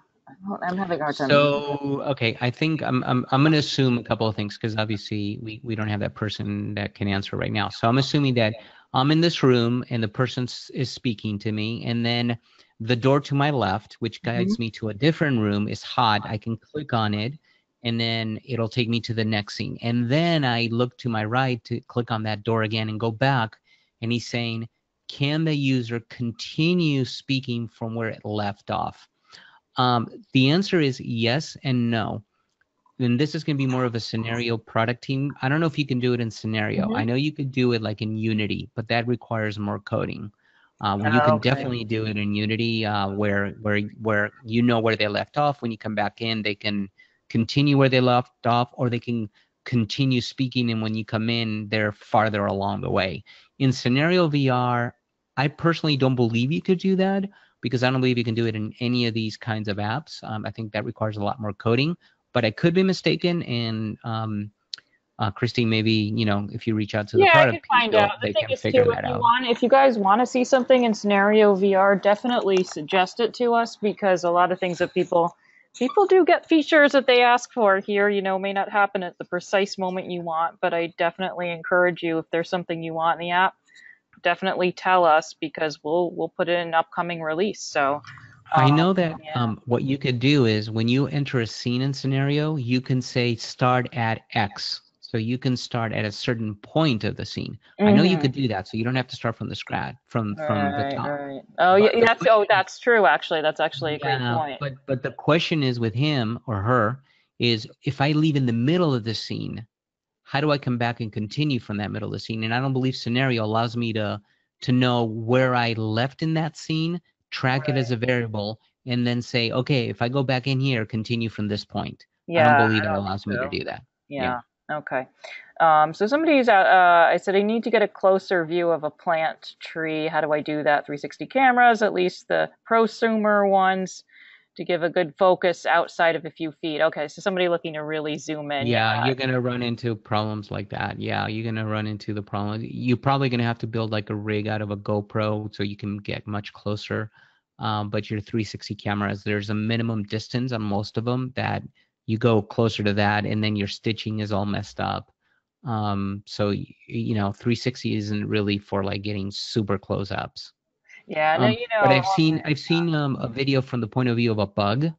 having a hard time. So, okay, I think I'm going to assume a couple of things because obviously we don't have that person that can answer right now. So I'm assuming that I'm in this room and the person is speaking to me, and then the door to my left, which guides me to a different room, is hot. I can click on it, and then it'll take me to the next scene. And then I look to my right to click on that door again and go back, and he's saying, can the user continue speaking from where it left off? The answer is yes and no. And this is going to be more of a scenario product team. I don't know if you can do it in scenario. I know you could do it like in Unity, but that requires more coding. You can definitely do it in Unity, where you know where they left off. When you come back in, they can continue where they left off, or they can continue speaking. And when you come in, they're farther along the way. In scenario VR, I personally don't believe you could do that because I don't believe you can do it in any of these kinds of apps. I think that requires a lot more coding, but I could be mistaken. And Christine, maybe, if you reach out to the Yeah, I can product find out. people, The they thing can is, too, figure that out. if you guys want to see something in scenario VR, definitely suggest it to us, because a lot of things that people do get features that they ask for here, may not happen at the precise moment you want. But I definitely encourage you, if there's something you want in the app, definitely tell us, because we'll put it in an upcoming release. So I know that yeah. what you could do is when you enter a scene and scenario, you can say start at X. So you can start at a certain point of the scene. I know you could do that, so you don't have to start from the scratch, from the Right, top. right. Oh, yeah, But the question, that's true, actually. That's actually a great yeah, point. but the question is with him or her is, if I leave in the middle of the scene, how do I come back and continue from that middle of the scene? And I don't believe scenario allows me to know where I left in that scene, track it as a variable, and then say, okay, if I go back in here, continue from this point. I don't Yeah, believe I it don't think allows me to so. do that. Yeah. Yeah. Okay. So somebody's I said, I need to get a closer view of a plant tree. How do I do that? 360 cameras, at least the prosumer ones, to give a good focus outside of a few feet. Okay, so somebody looking to really zoom in. Yeah. Yeah, you're gonna run into problems like that. Yeah, you're gonna run into the problem. You're probably gonna have to build like a rig out of a GoPro so you can get much closer. But your 360 cameras, there's a minimum distance on most of them that you go closer to that, and then your stitching is all messed up. So 360 isn't really for like getting super close ups. Yeah. No, But I've seen a video from the point of view of a bug.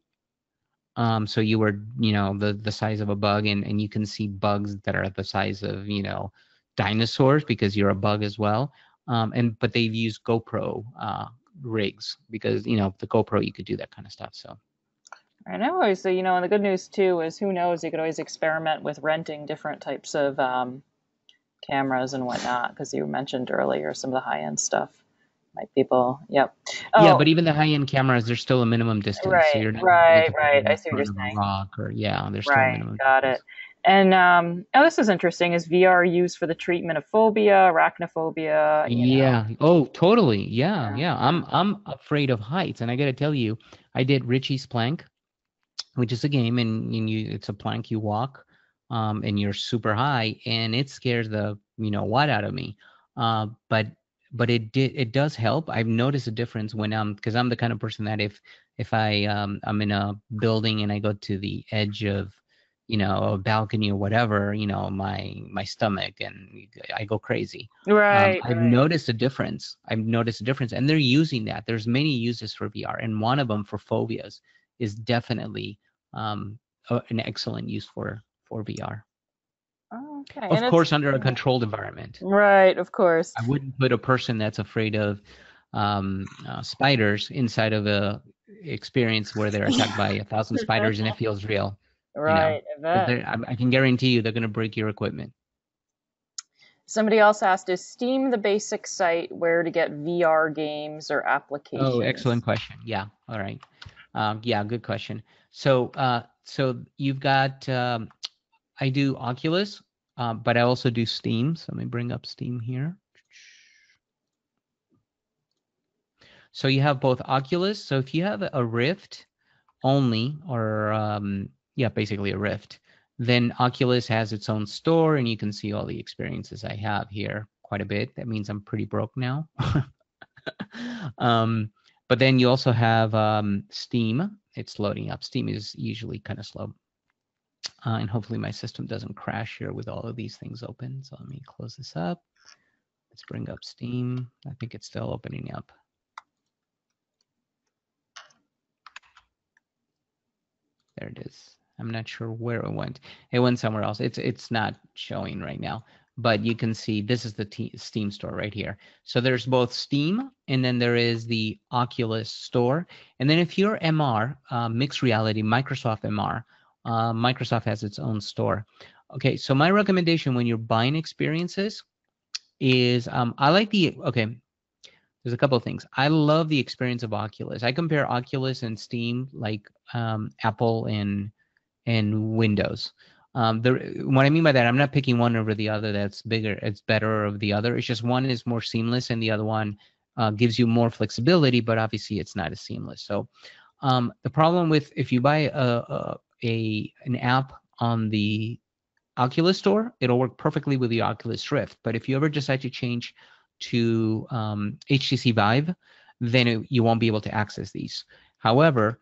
So you were, the size of a bug, and you can see bugs that are the size of, dinosaurs because you're a bug as well. But they've used GoPro rigs because, the GoPro, you could do that kind of stuff. So I know. Always, and the good news too is, who knows, you could always experiment with renting different types of cameras and whatnot, because you mentioned earlier some of the high-end stuff. Might people, yep. yeah, Oh, but even the high-end cameras, there's still a minimum distance. So right, you're not gonna be able right, to put right. it I in see what you're front of a saying. rock, or yeah, there's still a Right, minimum got it. distance. And oh, this is interesting. Is VR used for the treatment of phobia, arachnophobia? You know. Yeah. Oh, totally. Yeah. Yeah. Yeah. I'm afraid of heights, and I got to tell you, I did Richie's Plank, which is a game, and it's a plank you walk, and you're super high, and it scares the what out of me. But it does help. I've noticed a difference when because I'm the kind of person that if I'm in a building and I go to the edge of a balcony or whatever, my stomach and I go crazy. Right. I've Right. noticed a difference. And they're using that. There's many uses for VR, and one of them for phobias is definitely um, an excellent use for VR. Oh, okay. Of And it's course, under a yeah. controlled environment. Right. Of course. I wouldn't put a person that's afraid of spiders inside of a experience where they're attacked by 1,000 spiders and it feels real, Right. I because bet. I can guarantee you they're going to break your equipment. Somebody else asked, is Steam the basic site where to get VR games or Oh, applications? excellent question. Yeah. All right. Yeah, good question. So you've got I do Oculus, but I also do Steam. So let me bring up Steam here. So you have both Oculus. So if you have a Rift only, or yeah, basically a Rift, then Oculus has its own store, and you can see all the experiences I have here quite a bit. That means I'm pretty broke now. um, but then you also have Steam. It's loading up. Steam is usually kind of slow. And hopefully my system doesn't crash here with all of these things open. So let me close this up. Let's bring up Steam. I think it's still opening up. There it is. I'm not sure where it went. It went somewhere else. It's not showing right now, but you can see this is the Steam store right here. So there's both Steam, and then there is the Oculus store. And then if you're MR, mixed reality, Microsoft MR, Microsoft has its own store. Okay, so my recommendation when you're buying experiences is okay, there's a couple of things. I love the experience of Oculus. I compare Oculus and Steam like Apple and Windows. What I mean by that, I'm not picking one over the other that's bigger, it's better of the other. It's just one is more seamless and the other one gives you more flexibility, but obviously it's not as seamless. So the problem with if you buy an app on the Oculus Store, it'll work perfectly with the Oculus Rift. But if you ever decide to change to HTC Vive, then you won't be able to access these. However,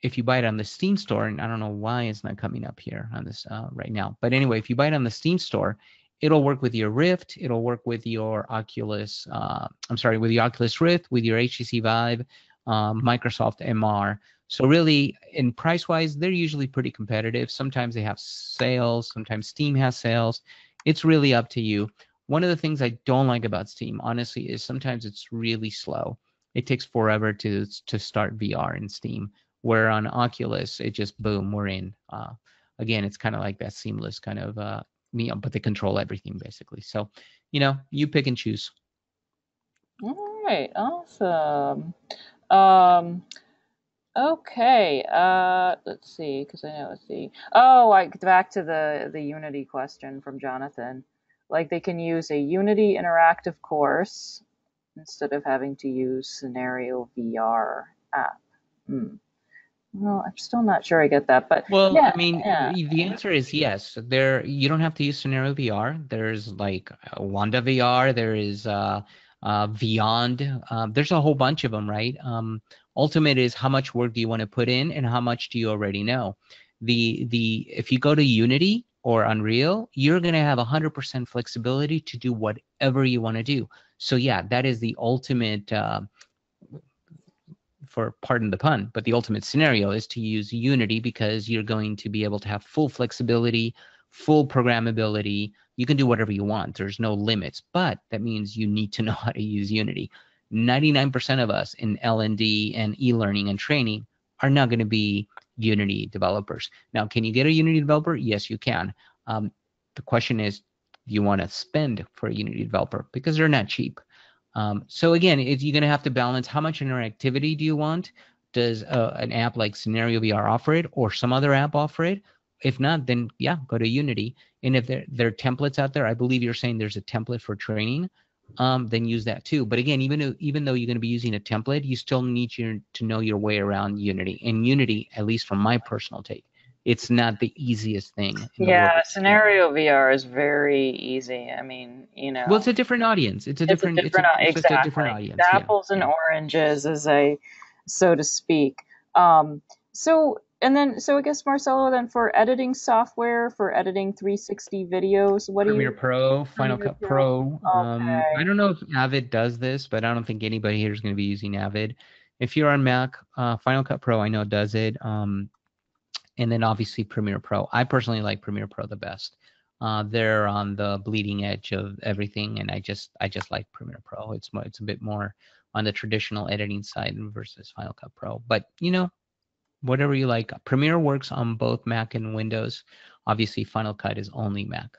if you buy it on the Steam Store, and I don't know why it's not coming up here on this right now, but anyway, if you buy it on the Steam Store, it'll work with your Rift, it'll work with your Oculus, with the Oculus Rift, with your HTC Vive, Microsoft MR. So really, in price-wise, they're usually pretty competitive. Sometimes they have sales. Sometimes Steam has sales. It's really up to you. One of the things I don't like about Steam, honestly, is sometimes it's really slow. It takes forever to start VR in Steam, where on Oculus, it just, boom, we're in. Again, it's kind of like that seamless kind of, but they control everything, basically. So, you pick and choose. All right. Awesome. Um, okay. Let's see, because I know, let's see. Oh, back to the Unity question from Jonathan. Like they can use a Unity interactive course instead of having to use Scenario VR app. Hmm. Well, I'm still not sure I get that, but Well, yeah, I mean, yeah. the answer is yes. You don't have to use Scenario VR. There's like Wanda VR. There is Beyond. There's a whole bunch of them, right? Ultimate is how much work do you want to put in, and how much do you already know. If you go to Unity or Unreal, you're gonna have 100% flexibility to do whatever you want to do. So yeah, that is the ultimate. For pardon the pun, but the ultimate scenario is to use Unity because you're going to be able to have full flexibility, full programmability. You can do whatever you want. There's no limits, but that means you need to know how to use Unity. 99% of us in L&D and e-learning and training are not going to be Unity developers. Now, can you get a Unity developer? Yes, you can. The question is, do you want to spend for a Unity developer? Because they're not cheap. So again, you're going to have to balance how much interactivity do you want? Does an app like Scenario VR offer it, or some other app offer it? If not, then yeah, go to Unity. And if there are templates out there, I believe you're saying there's a template for training, then use that too. But again, even though you're going to be using a template, you still need to know your way around Unity. And Unity, at least from my personal take, it's not the easiest thing in the world Yeah, to do. scenario VR is very easy. I mean, Well, it's a different audience. It's a it's a different. different, It's just a different exactly. It's audience. Yeah, apples and yeah. oranges, so to speak. So I guess Marcelo, then for editing software, for editing 360 videos, what do Premiere you, Pro, Final Premiere Cut Pro? Pro. I Okay. don't know if Avid does this, but I don't think anybody here is going to be using Avid. If you're on Mac, Final Cut Pro, I know does it. And then obviously Premiere Pro. I personally like Premiere Pro the best. They're on the bleeding edge of everything, and I just like Premiere Pro. It's a bit more on the traditional editing side versus Final Cut Pro. But whatever you like. Premiere works on both Mac and Windows. Obviously, Final Cut is only Mac.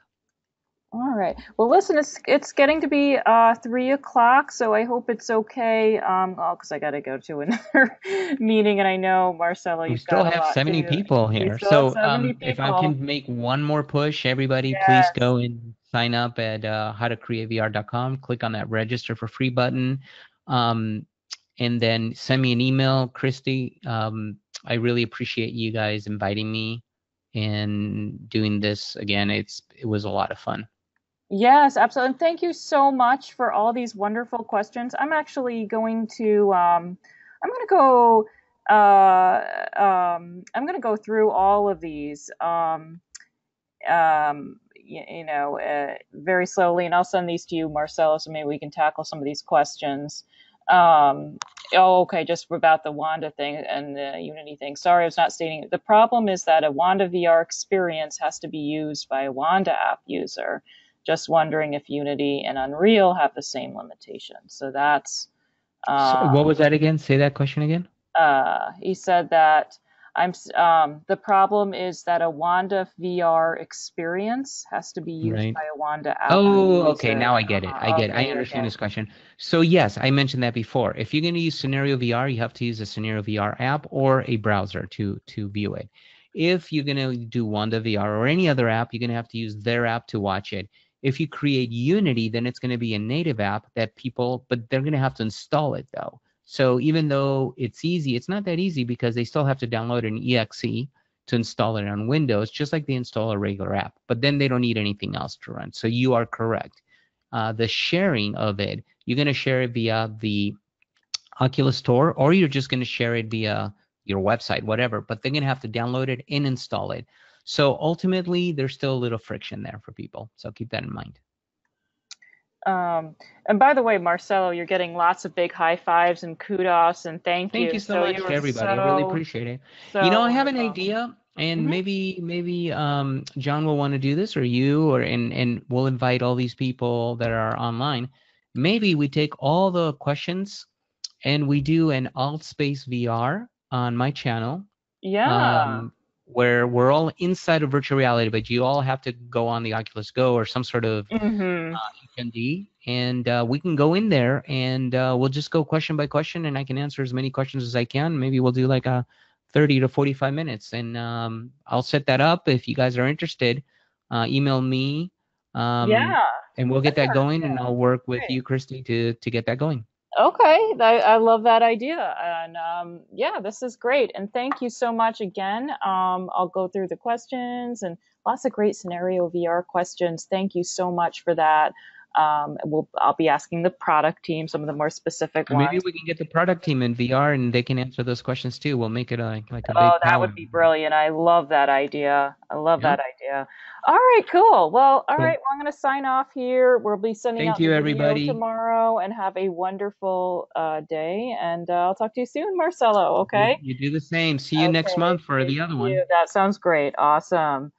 All right. Well, listen, it's getting to be 3 o'clock, so I hope it's okay. Because I got to go to another meeting, and I know Marcelo, We you've still got a have lot 70 to. people We here. still have So 70 if I people. can make one more push, everybody, please Yes. go and sign up at howtocreatevr.com. Click on that register for free button. Um, and then send me an email, Christy. I really appreciate you guys inviting me and doing this again. It was a lot of fun. Yes, absolutely. And thank you so much for all these wonderful questions. I'm actually going to I'm going to go I'm going to go through all of these very slowly, and I'll send these to you, Marcelo, so maybe we can tackle some of these questions. Um, okay, just about the Wanda thing and the Unity thing. Sorry, I was not stating it. The problem is that a Wanda VR experience has to be used by a Wanda app user. Just wondering if Unity and Unreal have the same limitations. So that's So uh, what was that again? Say that question again. he said that the problem is that a Wanda VR experience has to be used Right. by a Wanda app Oh, okay. user. Now I get it. I get it. I Okay, understand okay. this question. So yes, I mentioned that before. If you're going to use Scenario VR, you have to use a Scenario VR app or a browser to view it. If you're going to do Wanda VR or any other app, you're going to have to use their app to watch it. If you create Unity, then it's going to be a native app that but they're going to have to install it though. So even though it's easy, it's not that easy because they still have to download an exe to install it on Windows, just like they install a regular app. But then they don't need anything else to run. So you are correct. The sharing of it, you're going to share it via the Oculus Store, or you're just going to share it via your website, whatever. But they're going to have to download it and install it. So ultimately, there's still a little friction there for people. So keep that in mind. And by the way, Marcelo, you're getting lots of big high fives and kudos and thank Thank you. you so So you much, were everybody. I really so, appreciate it. so I have an wonderful. idea, and Hmm. maybe John will want to do this, or you, and we'll invite all these people that are online. Maybe we take all the questions and we do an alt space VR on my channel, Yeah. um, where we're all inside of virtual reality, but you all have to go on the Oculus Go or some sort of Hmm. HMD, and we can go in there and we'll just go question by question, and I can answer as many questions as I can. Maybe we'll do like a 30 to 45 minutes, and I'll set that up. If you guys are interested, email me, um, Yeah. and we'll get That's that going, and I'll work with great. you, Christy, to get that going. Okay, I love that idea. And yeah, this is great. And thank you so much again. I'll go through the questions and lots of great scenario VR questions. Thank you so much for that. I'll be asking the product team some of the more specific And maybe ones. we can get the product team in VR, and they can answer those questions too. We'll make it like a Oh, big that power. would be brilliant. I love that idea. I love Yeah, that idea. All right, cool. Well, all cool. right. Well, I'm going to sign off here. We'll be sending Thank out the you, video everybody. tomorrow and have a wonderful day. And I'll talk to you soon, Marcelo. Okay. You do the same. See you next Okay. month for Thank the other one. you. That sounds great. Awesome.